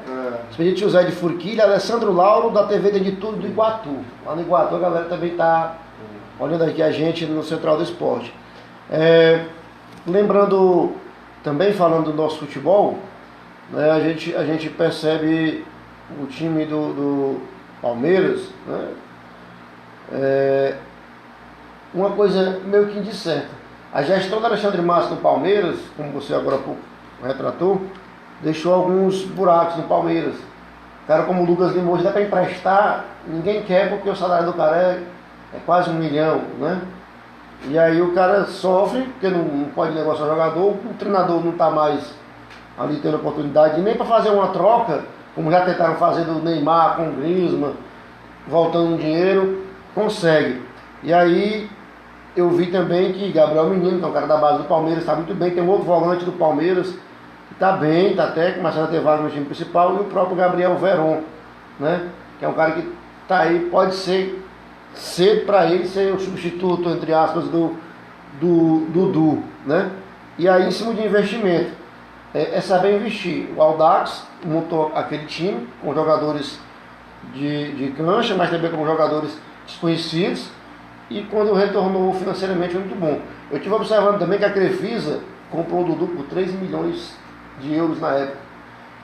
expediente José de Furquilha, Alessandro Lauro, da TV de Tudo do Iguatu. Lá no Iguatu a galera também está olhando aqui a gente no Central do Esporte. Lembrando, também falando do nosso futebol, né, a gente percebe o time do Palmeiras, né, uma coisa meio que incerta. A gestão do Alexandre Matos no Palmeiras, como você agora há pouco retratou, deixou alguns buracos no Palmeiras. Cara como o Lucas Lima hoje dá para emprestar, ninguém quer porque o salário do cara é quase 1 milhão, né? E aí o cara sofre, porque não pode negociar jogador, o treinador não está mais ali tendo oportunidade nem para fazer uma troca, como já tentaram fazer do Neymar com o Griezmann, voltando dinheiro, consegue. E aí eu vi também que Gabriel Menino, que é um cara da base do Palmeiras, está muito bem. Tem um outro volante do Palmeiras que está bem, está até começando a ter vaga no time principal. E o próprio Gabriel Veron, né? Que é um cara que está aí, pode ser cedo para ele ser o substituto, entre aspas, do Dudu, né? E aí, em cima de investimento, é saber investir. O Audax montou aquele time com jogadores de cancha, mas também com jogadores desconhecidos. E quando retornou financeiramente muito bom. Eu estive observando também que a Crefisa comprou o Dudu por 3 milhões de euros na época.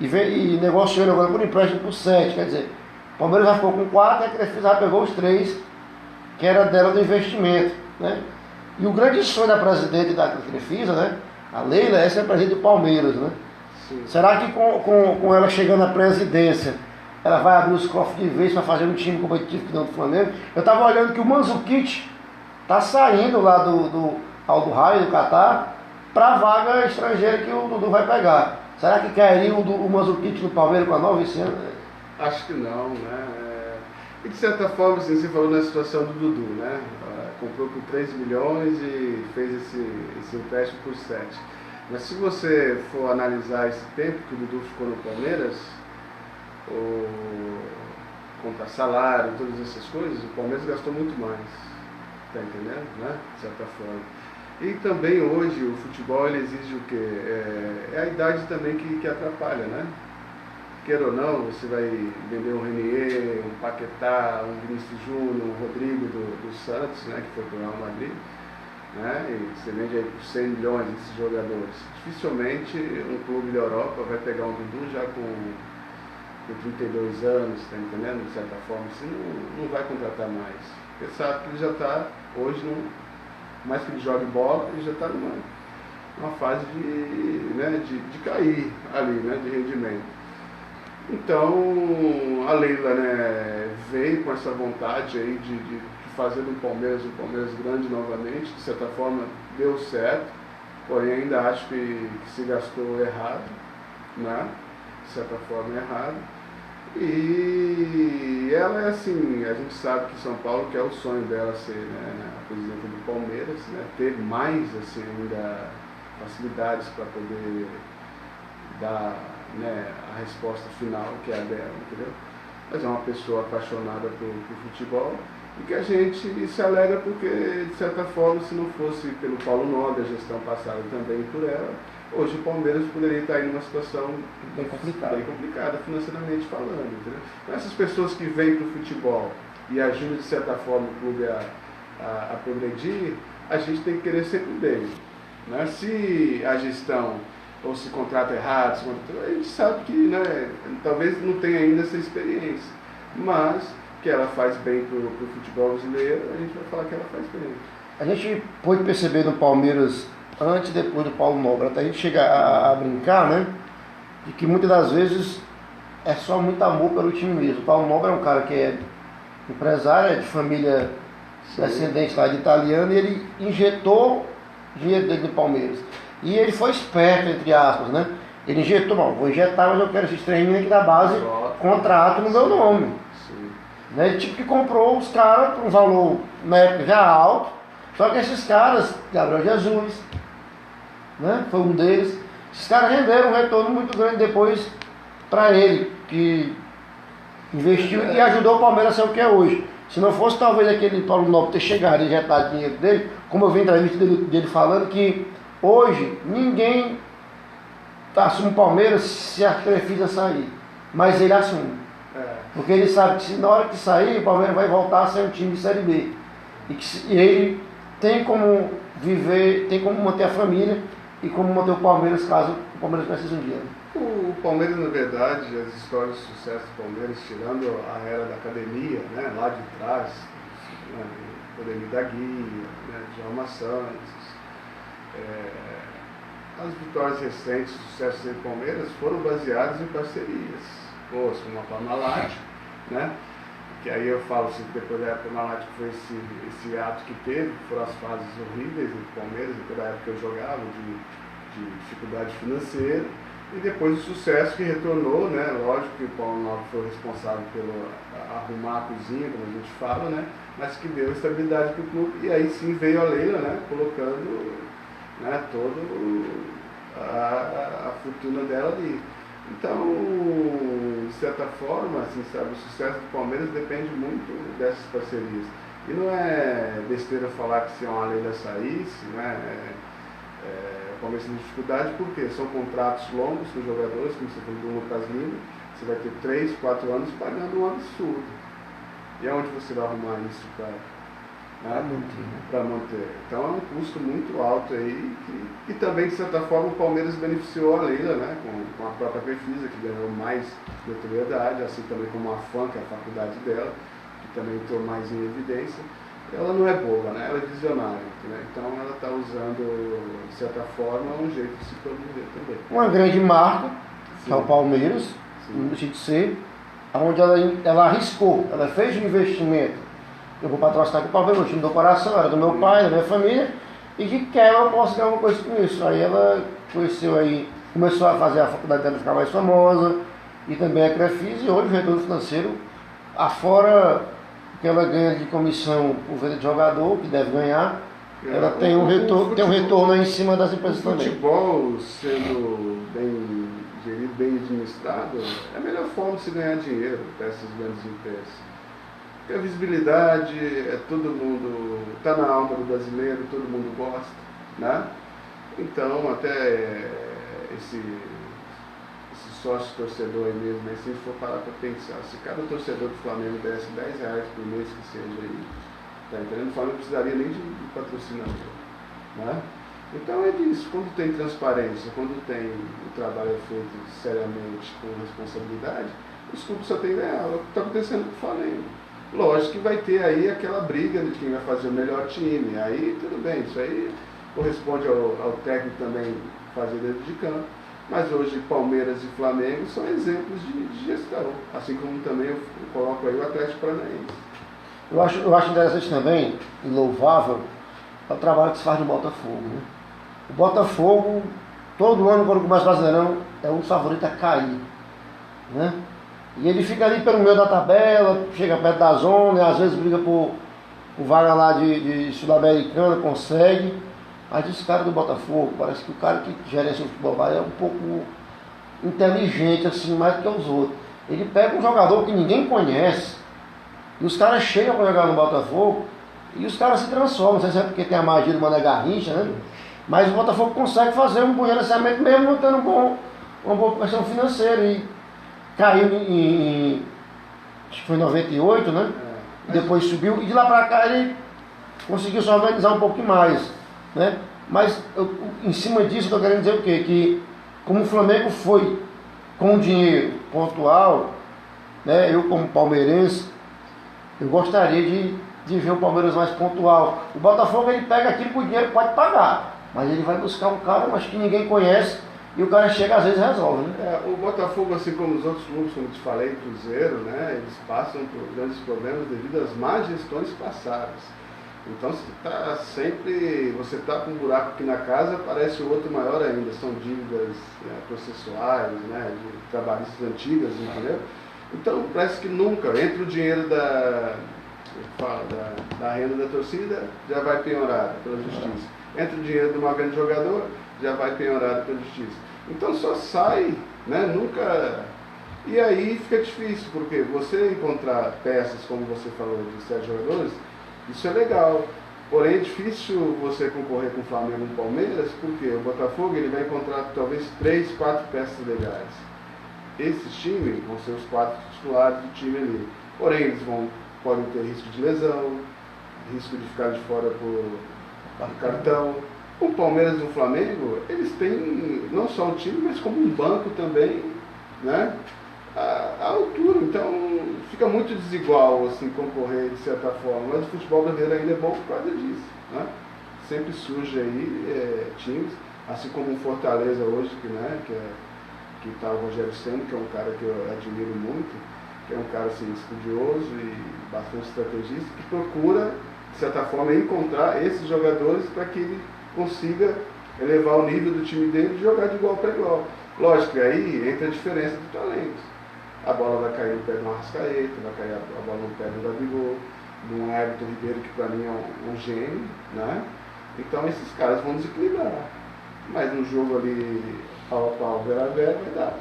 E negociando agora por empréstimo por 7. Quer dizer, o Palmeiras já ficou com 4 e a Crefisa já pegou os 3 que era dela do investimento, né? E o grande sonho da presidente da Crefisa, né? A Leila, é ser presidente do Palmeiras, né? Sim. Será que com ela chegando à presidência, ela vai abrir os cofres de vez para fazer um time competitivo que não do Flamengo? Eu estava olhando que o Mandzukic está saindo lá do Al Duhail, do Catar, para a vaga estrangeira que o Dudu vai pegar. Será que cairia o Mandzukic no Palmeiras com a nova esse ano? Acho que não, né? E de certa forma, assim, você falou na situação do Dudu, né? Comprou por 3 milhões e fez esse empréstimo por 7. Mas se você for analisar esse tempo que o Dudu ficou no Palmeiras, contra salário, todas essas coisas, o Palmeiras gastou muito mais. Tá entendendo? Né? De certa forma. E também hoje o futebol ele exige o quê? É a idade também que atrapalha, né? Queira ou não, você vai vender um Renier, um Paquetá, um Vinícius Júnior, um Rodrigo do Santos, né, que foi para o Real Madrid, né, e você vende aí por 100 milhões desses jogadores. Dificilmente um clube da Europa vai pegar um Dudu já com 32 anos, tá entendendo? De certa forma, assim, não vai contratar mais. Porque sabe que ele já está, hoje, mais que ele jogue bola, ele já está numa fase de cair ali, né, de rendimento. Então, a Leila, né, veio com essa vontade aí de fazer do Palmeiras um Palmeiras grande novamente, de certa forma deu certo, porém ainda acho que se gastou errado, né, de certa forma errado. E ela é assim, a gente sabe que São Paulo quer o sonho dela ser, né, a presidenta do Palmeiras, né, ter mais assim, ainda facilidades para poder dar, né, a resposta final, que é a dela, entendeu? Mas é uma pessoa apaixonada por futebol e que a gente se alegra porque, de certa forma, se não fosse pelo Paulo Nobre, a gestão passada também por ela, hoje o Palmeiras poderia estar aí numa situação bem complicada financeiramente falando, entendeu? Então, essas pessoas que vêm para o futebol e ajudam, de certa forma, o clube a progredir, a gente tem que querer sempre bem, né? Se a gestão ou se contrata errado, a gente sabe que, né, talvez não tenha ainda essa experiência, mas que ela faz bem para o futebol brasileiro, a gente vai falar que ela faz bem. A gente pôde perceber no Palmeiras, antes e depois do Paulo Nobre, até a gente chegar a brincar, né, de que muitas das vezes é só muito amor pelo time mesmo. O Paulo Nobre é um cara que é empresário, é de família descendente lá de italiano, e ele injetou dinheiro dele no Palmeiras. E ele foi esperto, entre aspas, né? Ele injetou, bom, vou injetar, mas eu quero esses treininhos aqui da base, contrato no meu nome. Né? Ele tipo que comprou os caras por um valor, na época, já alto, só que esses caras, Gabriel Jesus, né? Foi um deles, esses caras renderam um retorno muito grande depois para ele, que investiu e ajudou o Palmeiras a ser o que é hoje. Se não fosse talvez aquele Paulo Nobre ter chegado e injetado dinheiro dele, como eu vi em entrevista dele falando que hoje ninguém assume o Palmeiras se a Crefisa sair, mas ele assume. Porque ele sabe que se na hora que sair, o Palmeiras vai voltar a ser um time de Série B. E ele tem como viver, tem como manter a família e como manter o Palmeiras caso o Palmeiras precise um dia. O Palmeiras, na verdade, as histórias de sucesso do Palmeiras, tirando a era da academia, né, lá de trás, né, Academia da Guia, né, Djalma Santos, as vitórias recentes, sucessos do Palmeiras, foram baseadas em parcerias, como a Parmalat, né? Que aí eu falo assim, depois da época da Parmalat foi esse ato que teve, foram as fases horríveis do Palmeiras, naquela época que eu jogava, de dificuldade financeira, e depois o sucesso que retornou, né? Lógico que o Paulo Nobre foi responsável pelo arrumar a cozinha, como a gente fala, né? Mas que deu estabilidade para o clube, e aí sim veio a Leila, né? Colocando, né, toda a fortuna dela ali. Então, de certa forma, assim, sabe, o sucesso do Palmeiras depende muito dessas parcerias. E não é besteira falar que se uma Leila saísse, né, o Palmeiras tem dificuldade, porque são contratos longos com os jogadores, como você falou do Lucas Lima, você vai ter 3, 4 anos pagando um absurdo. E aonde você vai arrumar isso para manter? Então é um custo muito alto aí, que também, de certa forma, o Palmeiras beneficiou a Leila, né, com a própria Crefisa, que ganhou mais notoriedade, assim também como a FAM, que é a faculdade dela, que também entrou mais em evidência. ela não é boba, né? Ela é visionária, né? Então ela está usando, de certa forma, um jeito de se promover também. Uma grande marca, que é o Sim. Palmeiras, Sim. não deixa de ser, onde ela arriscou, ela fez um investimento. Eu vou patrocinar com o Palmeiras, o time do coração, era do meu pai, da minha família, e que quer eu posso ganhar alguma coisa com isso. Aí ela conheceu aí, começou a fazer a faculdade dela ficar mais famosa, e também a Crefisa, e hoje o retorno financeiro, afora que ela ganha de comissão por venda de jogador, que deve ganhar, ela tem um retorno aí em cima das empresas o também. futebol sendo bem gerido, bem administrado, é a melhor forma de se ganhar dinheiro para essas grandes empresas. Porque a visibilidade, todo mundo, está na alma do brasileiro, todo mundo gosta, né? Então, até esse sócio torcedor aí mesmo, né? Se a gente for parar para pensar, se cada torcedor do Flamengo desse R$10 por mês que seja aí, tá entendendo? O Flamengo não precisaria nem de patrocinador, né? Então é disso, quando tem transparência, quando tem o trabalho feito seriamente, com responsabilidade, os clubes só têm ganhar. É o que está acontecendo com o Flamengo. Lógico que vai ter aí aquela briga de quem vai fazer o melhor time, aí tudo bem, isso aí corresponde ao técnico também fazer dentro de campo. Mas hoje Palmeiras e Flamengo são exemplos de gestão, assim como também eu coloco aí o Atlético Paranaense. Eu acho interessante também, e louvável, o trabalho que se faz no Botafogo. Né? O Botafogo, todo ano, quando começa o Brasileirão, é um dos favoritos a cair. Né? E ele fica ali pelo meio da tabela, chega perto da zona, e às vezes briga por vaga lá de Sul-Americana, consegue. Mas esse cara do Botafogo, parece que o cara que gerencia o futebol lá é um pouco inteligente, assim, mais do que os outros. Ele pega um jogador que ninguém conhece, e os caras chegam para jogar no Botafogo, e os caras se transformam. Não sei se é porque tem a magia do Mané Garrincha, né? Mas o Botafogo consegue fazer um bom gerenciamento mesmo não tendo uma boa questão financeira. E caiu acho que foi em 98, né? E depois subiu, e de lá para cá ele conseguiu se organizar um pouquinho mais. Né? Mas em cima disso eu estou querendo dizer o quê? Que como o Flamengo foi com dinheiro pontual, né? Eu como palmeirense, eu gostaria de ver o Palmeiras mais pontual. O Botafogo ele pega aquilo que o dinheiro pode pagar, mas ele vai buscar um cara mas que ninguém conhece e o cara chega às vezes e resolve. Né? O Botafogo, assim como os outros clubes, como eu te falei, Cruzeiro, né? Eles passam por grandes problemas devido às más gestões passadas. Então você está com um buraco aqui na casa, aparece o outro maior ainda, são dívidas processuais, né, de trabalhistas antigas, entendeu? Então parece que nunca entra o dinheiro da renda da torcida, já vai penhorado pela justiça. Entra o dinheiro de uma grande jogador, já vai penhorado pela justiça. Então só sai, né, nunca... E aí fica difícil, porque você encontrar peças, como você falou, de 7 jogadores, isso é legal, porém é difícil você concorrer com o Flamengo e o Palmeiras, porque o Botafogo ele vai encontrar talvez 3, 4 peças legais. Esses times vão ser os 4 titulares do time ali, porém eles podem ter risco de lesão, risco de ficar de fora por cartão. O Palmeiras e o Flamengo, eles têm não só o time, mas como um banco também, né? A altura, então fica muito desigual assim, concorrer de certa forma, mas o futebol brasileiro ainda é bom por causa disso, né? Sempre surge aí times, assim como o Fortaleza hoje, que está o Rogério Ceni, que é um cara que eu admiro muito, que é um cara assim, estudioso e bastante estrategista, que procura, de certa forma, encontrar esses jogadores para que ele consiga elevar o nível do time dele e jogar de igual para igual. Lógico que aí entra a diferença de talentos. A bola vai cair no pé de um Arrascaeta, vai cair a bola no pé do Gabigol, de um Everton Ribeiro, que para mim é um gênio, né? Então esses caras vão desequilibrar. Mas no jogo ali, pau a pau, vera a vera, vai dar.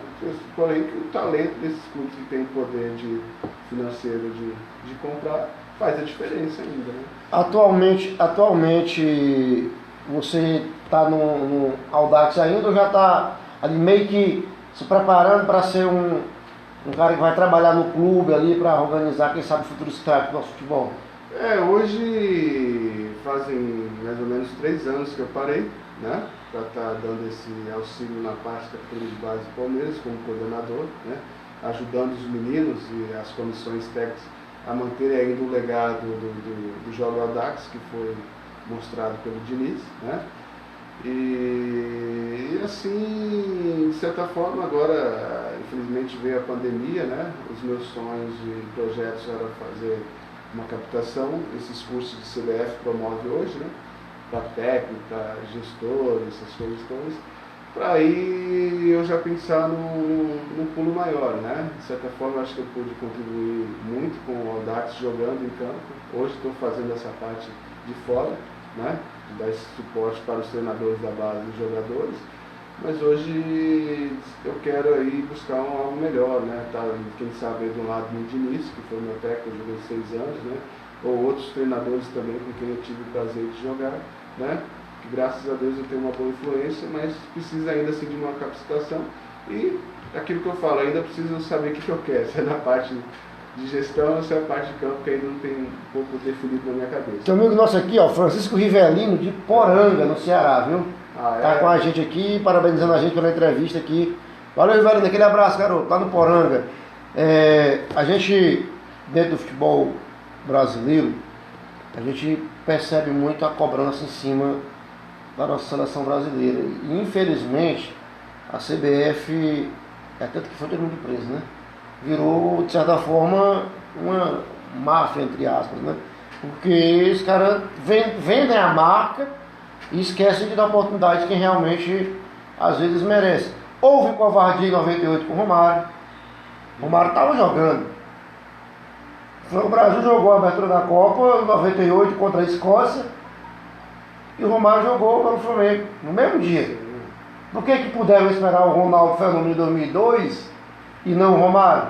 Porém, que o talento desses clubes que tem o poder financeiro de comprar faz a diferença ainda, né? Atualmente você está no Audax ainda ou já está ali meio que se preparando para ser um cara que vai trabalhar no clube ali para organizar, quem sabe, futuros craques do nosso futebol? Hoje fazem mais ou menos 3 anos que eu parei, né? Para estar dando esse auxílio na parte da categoria de base do Palmeiras como coordenador, né? Ajudando os meninos e as comissões técnicas a manter ainda o legado do Jogo Audax, que foi mostrado pelo Diniz, né? E assim, de certa forma, agora, infelizmente veio a pandemia, né? Os meus sonhos e projetos eram fazer uma captação, esses cursos de CBF promove hoje, né? Para técnico, para gestor, essas coisas todas, para aí eu já pensar num pulo maior, né? De certa forma, eu acho que eu pude contribuir muito com o Audax jogando em campo. Hoje estou fazendo essa parte de fora, né? Dar esse suporte para os treinadores da base e os jogadores, mas hoje eu quero aí buscar algo melhor, né? Tá, quem sabe aí do lado do Diniz, que foi meu técnico, eu joguei 6 anos, né? Ou outros treinadores também com quem eu tive o prazer de jogar, né? Que graças a Deus eu tenho uma boa influência, mas precisa ainda assim de uma capacitação e aquilo que eu falo, ainda preciso saber o que eu quero, se é na parte de gestão ou se é a parte de campo que ainda não tem um pouco definido na minha cabeça. Tem um amigo nosso aqui, ó, Francisco Rivelino, de Poranga, no Ceará, viu? Tá com a gente aqui, parabenizando a gente pela entrevista aqui. Valeu, Rivelino, aquele abraço, garoto, lá no Poranga. A gente, dentro do futebol brasileiro, a gente percebe muito a cobrança em cima da nossa seleção brasileira. E, infelizmente, a CBF, tanto que foi todo mundo preso, né? Virou, de certa forma, uma máfia, entre aspas, né? Porque os caras vendem a marca e esquecem de dar oportunidade de quem realmente, às vezes, merece. Houve covardia em 98 com o Romário. O Romário estava jogando. O Brasil jogou a abertura da Copa em 98 contra a Escócia e o Romário jogou pelo Flamengo, no mesmo dia. Por que puderam esperar o Ronaldo Fenômeno em 2002 e não o Romário?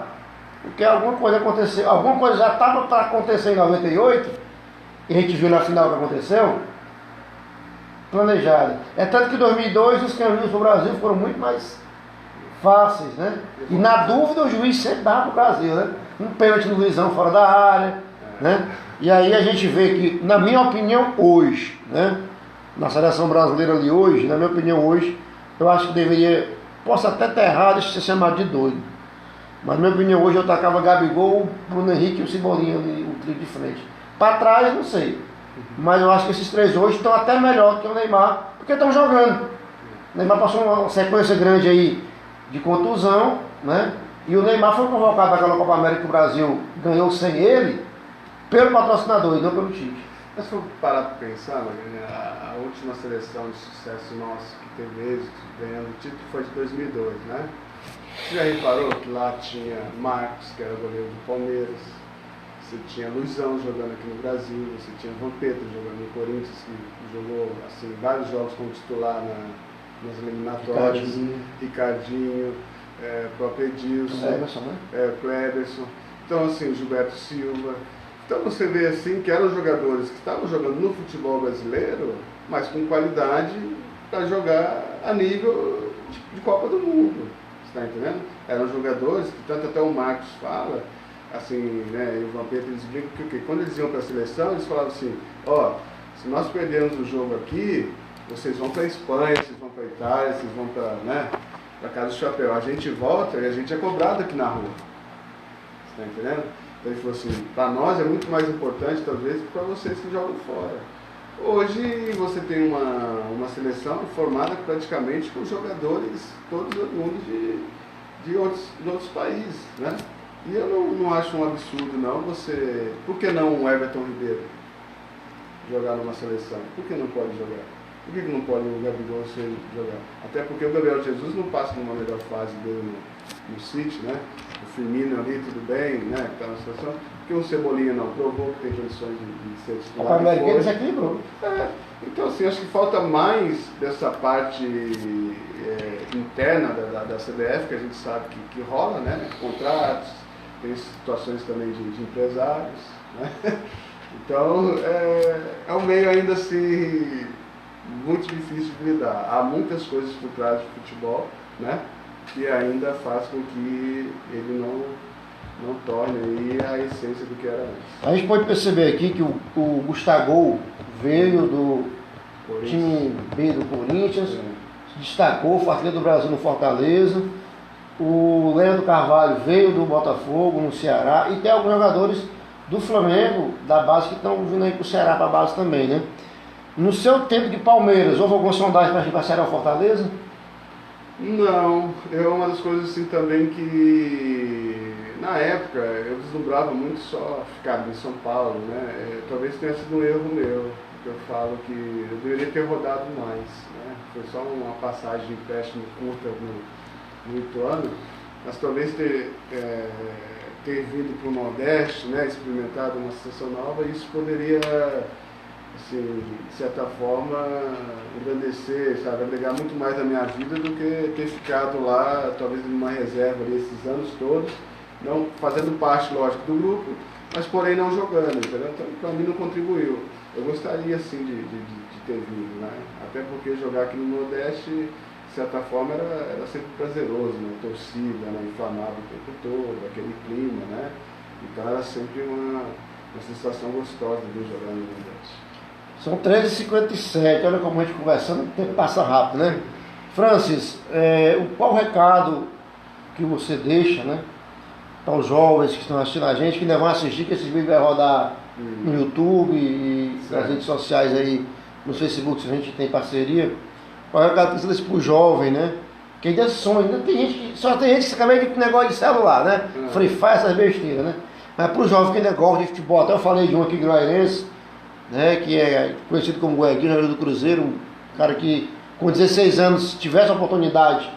Porque alguma coisa aconteceu, alguma coisa já estava para acontecer em 98, e a gente viu na final o que aconteceu, planejada. É tanto que em 2002 os caminhos para o Brasil foram muito mais fáceis, né? E na dúvida o juiz sempre dava para o Brasil, né? Um pênalti no Luizão fora da área, né? E aí a gente vê que, na minha opinião, hoje, né? Na seleção brasileira ali hoje, na minha opinião hoje, eu acho que deveria, posso até estar errado, isso ser chamado de doido, mas na minha opinião hoje eu tacava Gabigol, Bruno Henrique e o Cebolinha ali, o trio de frente. Para trás, não sei, mas eu acho que esses três hoje estão até melhor do que o Neymar, porque estão jogando. O Neymar passou uma sequência grande aí de contusão, né? E o Neymar foi convocado naquela Copa América que o Brasil ganhou sem ele, pelo patrocinador e não pelo Tite. Mas se for parar para pensar, a última seleção de sucesso nossa que teve êxito ganhando o título foi de 2002, né? Você já reparou que lá tinha Marcos, que era goleiro do Palmeiras, você tinha Luizão jogando aqui no Brasil, você tinha Vampeta jogando no Corinthians, que jogou assim, vários jogos como titular nas eliminatórias, Ricardinho, próprio Edilson, Cleberson, então assim, o Gilberto Silva. Então você vê assim que eram jogadores que estavam jogando no futebol brasileiro, mas com qualidade para jogar a nível de Copa do Mundo. Você está entendendo? Eram jogadores que tanto até o Marcos fala, assim, né, e o Vampeta, eles brincam que o quê? Quando eles iam para a seleção, eles falavam assim, ó, se nós perdermos o jogo aqui, vocês vão para a Espanha, vocês vão para a Itália, vocês vão para, né, para Casa do Chapéu. A gente volta e a gente é cobrado aqui na rua. Você está entendendo? Então ele falou assim, para nós é muito mais importante talvez que para vocês que jogam fora. Hoje você tem uma seleção formada praticamente com jogadores todos oriundos de outros países, né? E eu não acho um absurdo não você... Por que não o Everton Ribeiro jogar numa seleção? Por que não pode jogar? Por que não pode o Gabigol jogar? Até porque o Gabriel Jesus não passa numa melhor fase dele no City, né? O Firmino ali, tudo bem, né? Que está na situação. Porque o Cebolinha não provou que tem condições de ser titular. O América desequilibrou. Então, assim, acho que falta mais dessa parte interna da CBF, que a gente sabe que rola, né? Contratos, tem situações também de empresários, né? Então, é um meio ainda assim muito difícil de lidar. Há muitas coisas por trás do futebol, né? Que ainda faz com que ele não torne aí a essência do que era antes. A gente pode perceber aqui que o Gustavo veio do time B do Corinthians, se destacou, foi artilheiro do Brasil no Fortaleza. O Leandro Carvalho veio do Botafogo, no Ceará, e tem alguns jogadores do Flamengo, da base, que estão vindo aí pro Ceará, para a base também, né? No seu tempo de Palmeiras, houve alguma sondagem para ir para Ceará ou Fortaleza? Não, é uma das coisas assim também que na época eu deslumbrava muito só ficar em São Paulo, né? Talvez tenha sido um erro meu, que eu falo que eu deveria ter rodado mais, né? Foi só uma passagem de empréstimo curta no Ituano, mas talvez ter vindo para o Nordeste, né? Experimentado uma situação nova, isso poderia, assim, de certa forma, engrandecer, sabe, agregar muito mais na minha vida do que ter ficado lá, talvez numa reserva ali esses anos todos, não fazendo parte, lógico, do grupo, mas porém não jogando, entendeu? Então, para mim não contribuiu. Eu gostaria, assim, de ter vindo, né? Até porque jogar aqui no Nordeste, de certa forma, era sempre prazeroso, né? Torcida, né? Inflamado o tempo todo, aquele clima, né? Então era sempre uma sensação gostosa de jogar no Nordeste. São 13h57, olha como a gente conversando, o tempo passa rápido, né? Francis, qual o recado que você deixa, né, para os jovens que estão assistindo a gente, que ainda vão assistir, que esse vídeo vai rodar no YouTube e nas redes sociais aí, no Facebook, se a gente tem parceria. Qual é o recado que você deixa para o jovem, né? Que ainda sonha, ainda tem gente que, só tem gente que acaba de negócio de celular, né? Free Fire, essas besteiras, né? Mas para o jovem que ainda gosta de futebol, até eu falei de um aqui groairense, né, que é conhecido como Gueguinho, jogador do Cruzeiro, um cara que com 16 anos, se tivesse a oportunidade,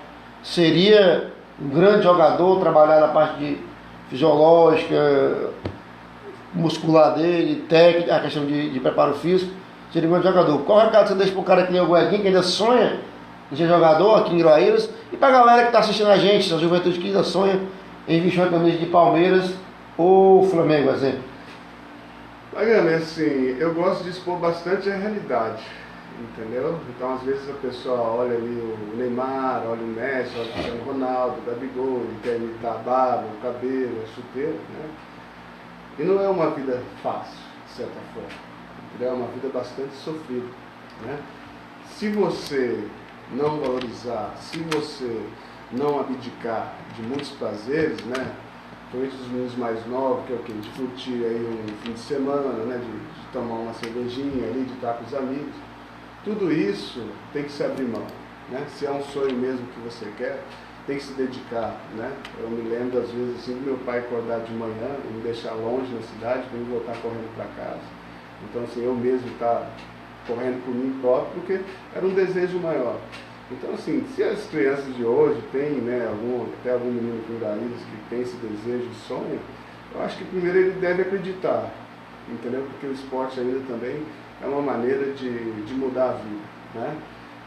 seria um grande jogador, trabalhar na parte de fisiológica, muscular dele, técnica, a questão de preparo físico, seria um grande jogador. Qual o recado que você deixa para o cara que nem o Gueguinho, que ainda sonha em ser jogador aqui em Groaíras, e para a galera que está assistindo a gente, a juventude que ainda sonha em vestir uma camisa de Palmeiras ou Flamengo, exemplo? Olha, assim, eu gosto de expor bastante a realidade, entendeu? Então, às vezes a pessoa olha ali o Neymar, olha o Messi, olha o Cristiano Ronaldo, o Gabigol, ele quer imitar a barba, o cabelo, a chuteira, né? E não é uma vida fácil, de certa forma, entendeu? É uma vida bastante sofrida, né? Se você não valorizar, se você não abdicar de muitos prazeres, né? Principalmente os meninos mais novos, que é o quê? De curtir aí um fim de semana, né? De tomar uma cervejinha ali, de estar com os amigos. Tudo isso tem que se abrir mão, né? Se é um sonho mesmo que você quer, tem que se dedicar, né? Eu me lembro às vezes assim do meu pai acordar de manhã e me deixar longe na cidade para eu voltar correndo para casa. Então assim, eu mesmo estar correndo por mim próprio, porque era um desejo maior. Então, assim, se as crianças de hoje têm, né, até algum menino com Groaíras que tem esse desejo e sonho, eu acho que primeiro ele deve acreditar, entendeu? Porque o esporte ainda também é uma maneira de mudar a vida, né?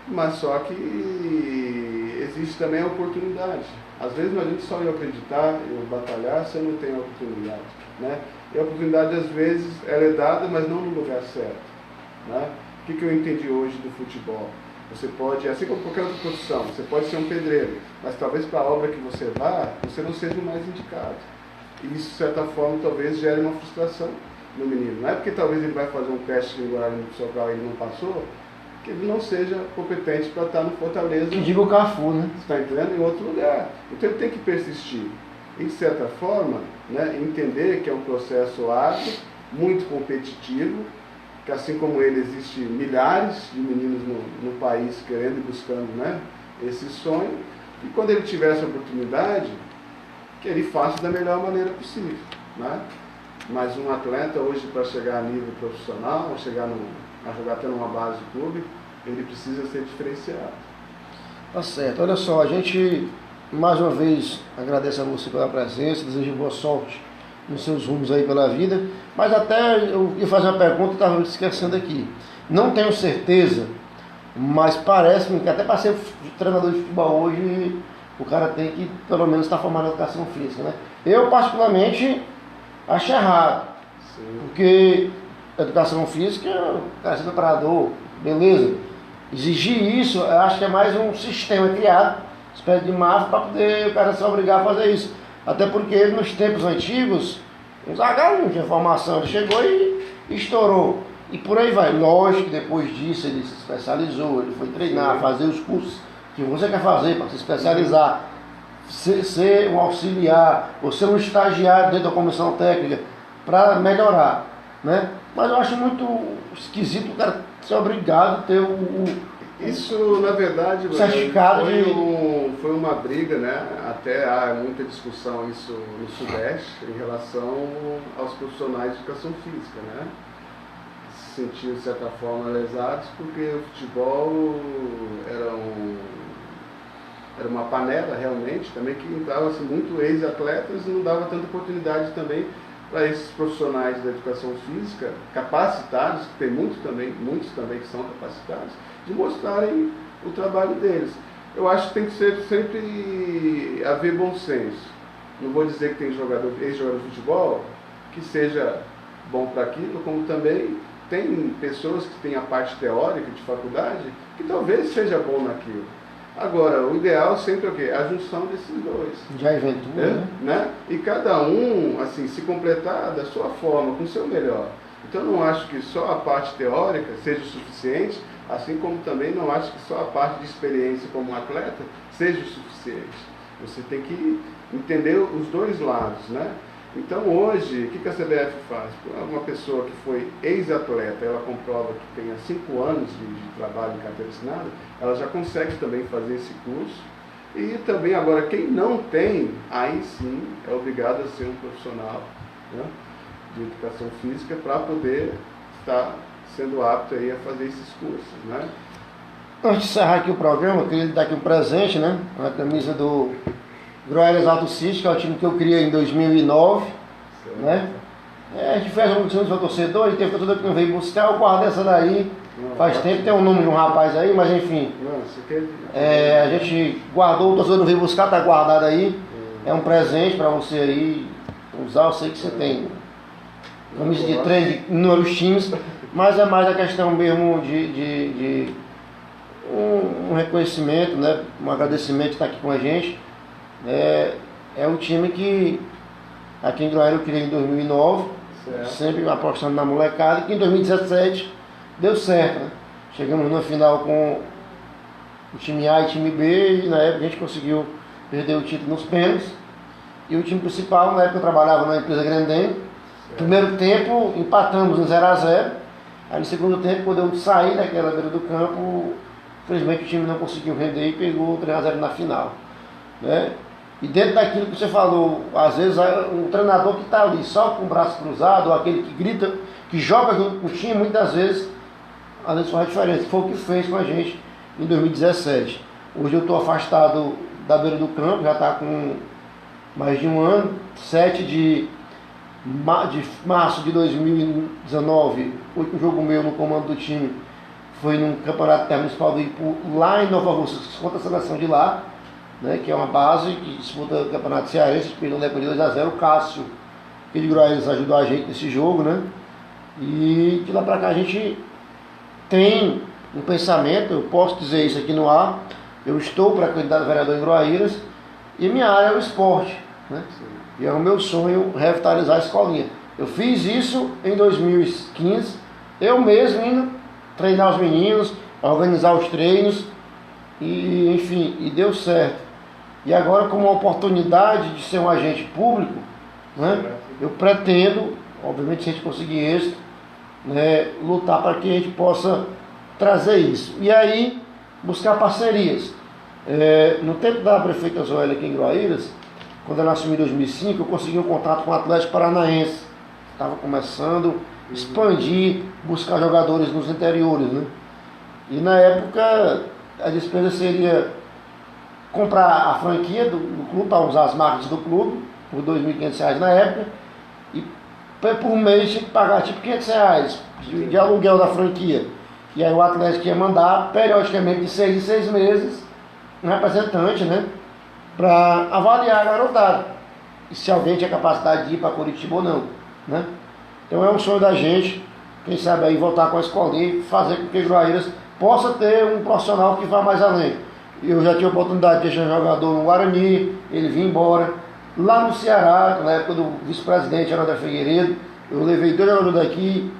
Mas só que existe também a oportunidade. Às vezes não adianta só eu acreditar, eu batalhar, se eu não tenho a oportunidade, né? E a oportunidade, às vezes, ela é dada, mas não no lugar certo, né? O que eu entendi hoje do futebol? Você pode, assim como qualquer outra profissão, você pode ser um pedreiro, mas talvez para a obra que você vá, você não seja o mais indicado. E isso, de certa forma, talvez gere uma frustração no menino. Não é porque talvez ele vai fazer um teste no Guarani do Sobral e ele não passou, que ele não seja competente para estar no Fortaleza. Que diga o Cafu, né? Está entendendo? Em outro lugar. Então ele tem que persistir. E, de certa forma, né, entender que é um processo árduo, muito competitivo, que assim como ele, existe milhares de meninos no país querendo e buscando, né, esse sonho, e quando ele tiver essa oportunidade, que ele faça da melhor maneira possível, né? Mas um atleta hoje, para chegar a nível profissional, a jogar até numa base de clube, ele precisa ser diferenciado. Tá certo, olha só, a gente mais uma vez agradece a você pela presença, deseja boa sorte nos seus rumos aí pela vida, mas até eu ia fazer uma pergunta e estava me esquecendo aqui. Não tenho certeza, mas parece-me que até para ser treinador de futebol hoje, o cara tem que pelo menos estar formado em educação física, né? Eu particularmente acho errado, Sim. porque educação física, o cara ser preparador, beleza. Exigir isso, eu acho que é mais um sistema criado, espécie de máfia, para poder o cara se obrigar a fazer isso. Até porque nos tempos antigos, o Zagallo não tinha formação, ele chegou e estourou. E por aí vai. Lógico que depois disso ele se especializou, ele foi treinar, fazer os cursos que você quer fazer para se especializar, ser um auxiliar, ou ser um estagiário dentro da comissão técnica. para melhorar, né? Mas eu acho muito esquisito o cara ser obrigado a ter Isso, na verdade, certificado foi uma briga, né? Até há muita discussão isso no Sudeste em relação aos profissionais de educação física, né? Se sentiam, de certa forma, lesados porque o futebol era uma panela, realmente, também que entrava assim, muito ex-atletas e não dava tanta oportunidade também para esses profissionais da educação física, capacitados, que tem muitos também que são capacitados, de mostrarem o trabalho deles. Eu acho que tem que sempre haver bom senso. Não vou dizer que tem ex-jogador de futebol que seja bom para aquilo, como também tem pessoas que têm a parte teórica de faculdade que talvez seja bom naquilo. Agora, o ideal sempre é o quê? A junção desses dois. de aventura, né? E cada um, assim, se completar da sua forma, com o seu melhor. Então, eu não acho que só a parte teórica seja o suficiente, assim como também não acho que só a parte de experiência como atleta seja o suficiente. Você tem que entender os dois lados, né? Então, hoje, o que a CBF faz? Uma pessoa que foi ex-atleta, ela comprova que tenha 5 anos de trabalho em carteira assinada, ela já consegue também fazer esse curso. E também, agora, quem não tem, aí sim é obrigado a ser um profissional, né, de educação física para poder estar sendo apto aí a fazer esses cursos, né? Antes de encerrar aqui o programa, eu queria dar aqui um presente, né? Uma camisa do Groelhas Alto City, que é o time que eu criei em 2009, né? A gente fez um time de torcedor e teve torcedor que não veio buscar, eu guardei essa daí faz tempo, tem um nome de um rapaz aí, mas enfim. A gente guardou, o torcedor não veio buscar, tá guardado aí. É um presente para você aí usar, eu sei que você tem camisa de treino, de inúmeros times, mas é mais a questão mesmo de um reconhecimento, né? Um agradecimento de estar aqui com a gente. É um time que aqui em Groelha eu criei em 2009, sempre apostando na molecada, e que em 2017 deu certo, né? Chegamos na final com o time A e o time B, e na época a gente conseguiu perder o título nos pênaltis. E o time principal, na época eu trabalhava na empresa Grandem. Primeiro tempo empatamos em 0-0. Aí no segundo tempo, quando eu saí daquela beira do campo, infelizmente o time não conseguiu render e pegou 3-0 na final, né? E dentro daquilo que você falou, às vezes um treinador que está ali só com o braço cruzado, ou aquele que grita, que joga junto com o time, muitas vezes, às vezes faz a diferença. Foi o que fez com a gente em 2017. Hoje eu estou afastado da beira do campo, já está com mais de um ano, 7 de março de 2019, o último jogo meu no comando do time foi num campeonato municipal do Ipu, lá em Nova Rússia, contra a seleção de lá, né, que é uma base que disputa o campeonato cearense, perdeu de 2-0, o Cássio, que de Groelhas ajudou a gente nesse jogo, né? E de lá para cá a gente tem um pensamento, eu posso dizer isso aqui no ar, eu estou para candidato a vereador em Groelhas e minha área é o esporte, né? E é o meu sonho revitalizar a escolinha. Eu fiz isso em 2015, eu mesmo indo treinar os meninos, organizar os treinos, e enfim, e deu certo. E agora, como uma oportunidade de ser um agente público, né, eu pretendo, obviamente se a gente conseguir êxito, né, lutar para que a gente possa trazer isso. E aí, buscar parcerias. No tempo da prefeita Zoélia aqui em Groelhas, quando ela assumiu em 2005, eu consegui um contrato com o Atlético Paranaense. Estava começando a expandir, buscar jogadores nos interiores, né? E na época, a despesa seria comprar a franquia do clube, para usar as marcas do clube, por R$ 2.500 na época, e por mês tinha que pagar tipo R$500 de aluguel da franquia. E aí o Atlético ia mandar, periodicamente, de 6 em 6 meses, um representante, né, para avaliar a garotada, e se alguém tinha capacidade de ir para Curitiba ou não, né? Então é um sonho da gente, quem sabe aí voltar com a escolinha e fazer com que Groelhas possa ter um profissional que vá mais além. Eu já tive a oportunidade de deixar um jogador no Guarani, ele vinha embora. Lá no Ceará, na época do vice-presidente André Figueiredo, eu levei 2 jogadores daqui,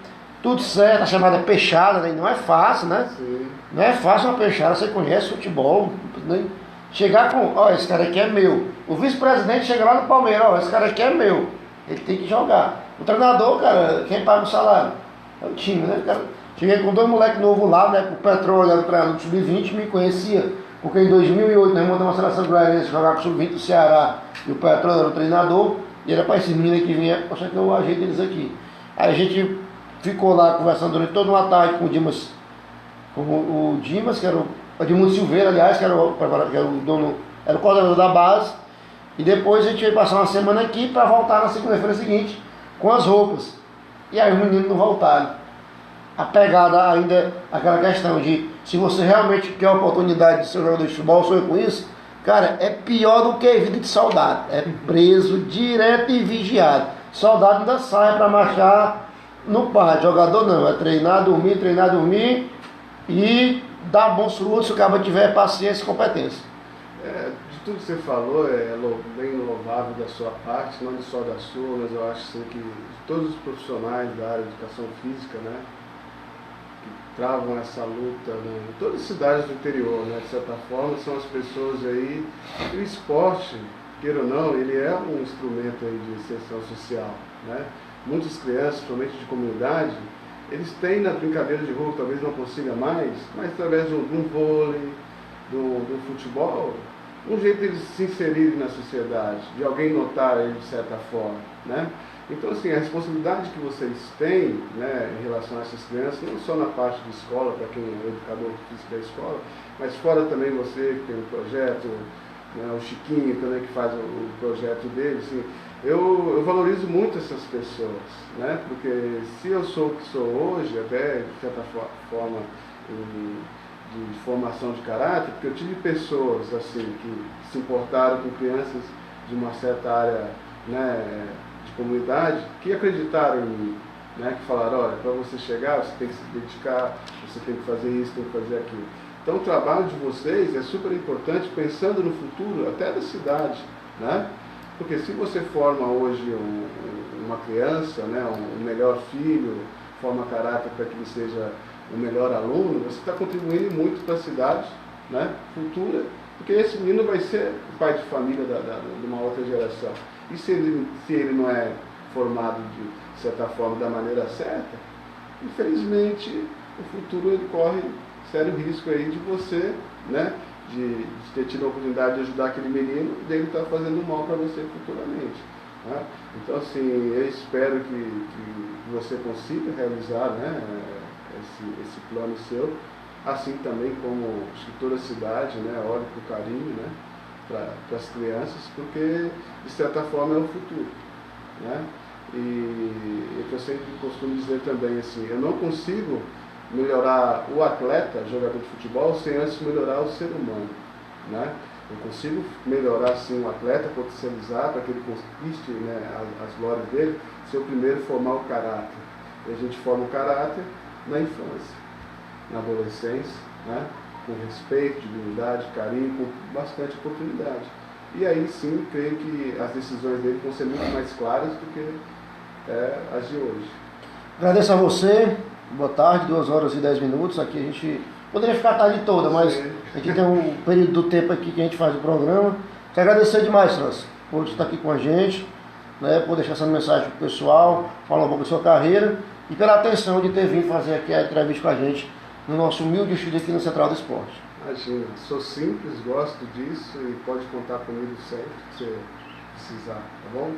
tudo certo, a chamada peixada, né? Não é fácil, né? Sim. Não é fácil uma peixada, você conhece futebol, né? Chegar com, ó, esse cara aqui é meu. O vice-presidente chega lá no Palmeiras, ó, esse cara aqui é meu. Ele tem que jogar. O treinador, cara, quem paga o salário? É o time, né? Cara, cheguei com 2 moleques novos lá, né? O Petróleo era o treinador do Sub-20, me conhecia. Porque em 2008 nós montamos uma seleção goianense jogar com o Sub-20 do Ceará. E o Petróleo era o treinador. E era para esses meninos que vinham, poxa, que eu ajeito eles aqui. Aí a gente ficou lá conversando durante toda uma tarde com o Dimas, que era o Edmundo Silveira, aliás, que era o dono, era o coordenador da base. E depois a gente veio passar uma semana aqui para voltar na segunda-feira seguinte com as roupas. E aí os meninos não voltaram. A pegada ainda, aquela questão de se você realmente quer a oportunidade de ser jogador de futebol, sonha com isso, cara, é pior do que a vida de soldado. É preso direto e vigiado. Soldado ainda sai para marchar no pátio, jogador não, é treinar, dormir e dar bons frutos se o cara tiver paciência e competência. De tudo que você falou, bem louvável da sua parte, não só da sua, mas eu acho assim, que todos os profissionais da área de educação física, né, que travam essa luta, né, em todas as cidades do interior, né, de certa forma, são as pessoas aí, o esporte, queira ou não, ele é um instrumento aí de inserção social, né? Muitas crianças, principalmente de comunidade, eles têm na brincadeira de rua, talvez não consiga mais, mas através de um vôlei, do futebol, um jeito de eles se inserirem na sociedade, de alguém notar ele de certa forma, né? Então, assim, a responsabilidade que vocês têm, né, em relação a essas crianças, não só na parte de escola, para quem é o educador físico da escola, mas fora também você que tem um projeto, né, o Chiquinho também que faz o projeto dele, assim, eu valorizo muito essas pessoas, né, porque se eu sou o que sou hoje, até de certa forma, de formação de caráter, porque eu tive pessoas assim que se importaram com crianças de uma certa área, né, de comunidade, que acreditaram em mim, né, que falaram, olha, para você chegar, você tem que se dedicar, você tem que fazer isso, tem que fazer aquilo. Então o trabalho de vocês é super importante, pensando no futuro até da cidade, né? Porque se você forma hoje uma criança, né, um melhor filho, forma caráter para que ele seja o melhor aluno, você está contribuindo muito para a cidade, né, futura, porque esse menino vai ser o pai de família de uma outra geração. E se ele não é formado de certa forma da maneira certa, infelizmente o futuro ele corre sério risco aí de você, né, de ter tido a oportunidade de ajudar aquele menino e dele estar fazendo mal para você futuramente. Né? Então, assim, eu espero que você consiga realizar, né, esse plano seu, assim também como acho que toda a cidade, né, olha com carinho, né, para as crianças, porque de certa forma é o futuro. Né? E eu sempre costumo dizer também assim, eu não consigo melhorar o atleta, jogador de futebol, sem antes melhorar o ser humano, né? Eu consigo melhorar sim o atleta, potencializar para que ele conquiste, né, as glórias dele, se eu primeiro formar o caráter. E a gente forma o caráter na infância, na adolescência, né, com respeito, dignidade, carinho, com bastante oportunidade. E aí sim, creio que as decisões dele vão ser muito mais claras do que as de hoje. Agradeço a você. Boa tarde, 2 horas e 10 minutos. Aqui a gente poderia ficar a tarde toda, mas aqui tem um período do tempo aqui que a gente faz o programa. Quero agradecer demais, França, por estar aqui com a gente, né, por deixar essa mensagem para o pessoal, falar um pouco da sua carreira e pela atenção de ter vindo fazer aqui a entrevista com a gente no nosso humilde estúdio aqui no Central do Esporte. Imagina, sou simples, gosto disso e pode contar comigo sempre que você precisar, tá bom?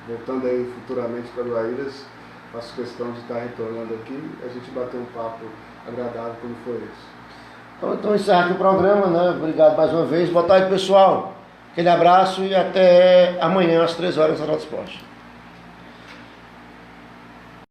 Voltando aí futuramente para Guaíras, faço questão de estar retornando aqui, a gente bater um papo agradável como foi esse. Então encerra aqui o programa, né? Obrigado mais uma vez. Boa tarde, pessoal. Aquele abraço e até amanhã às 3 horas no Central do Esporte.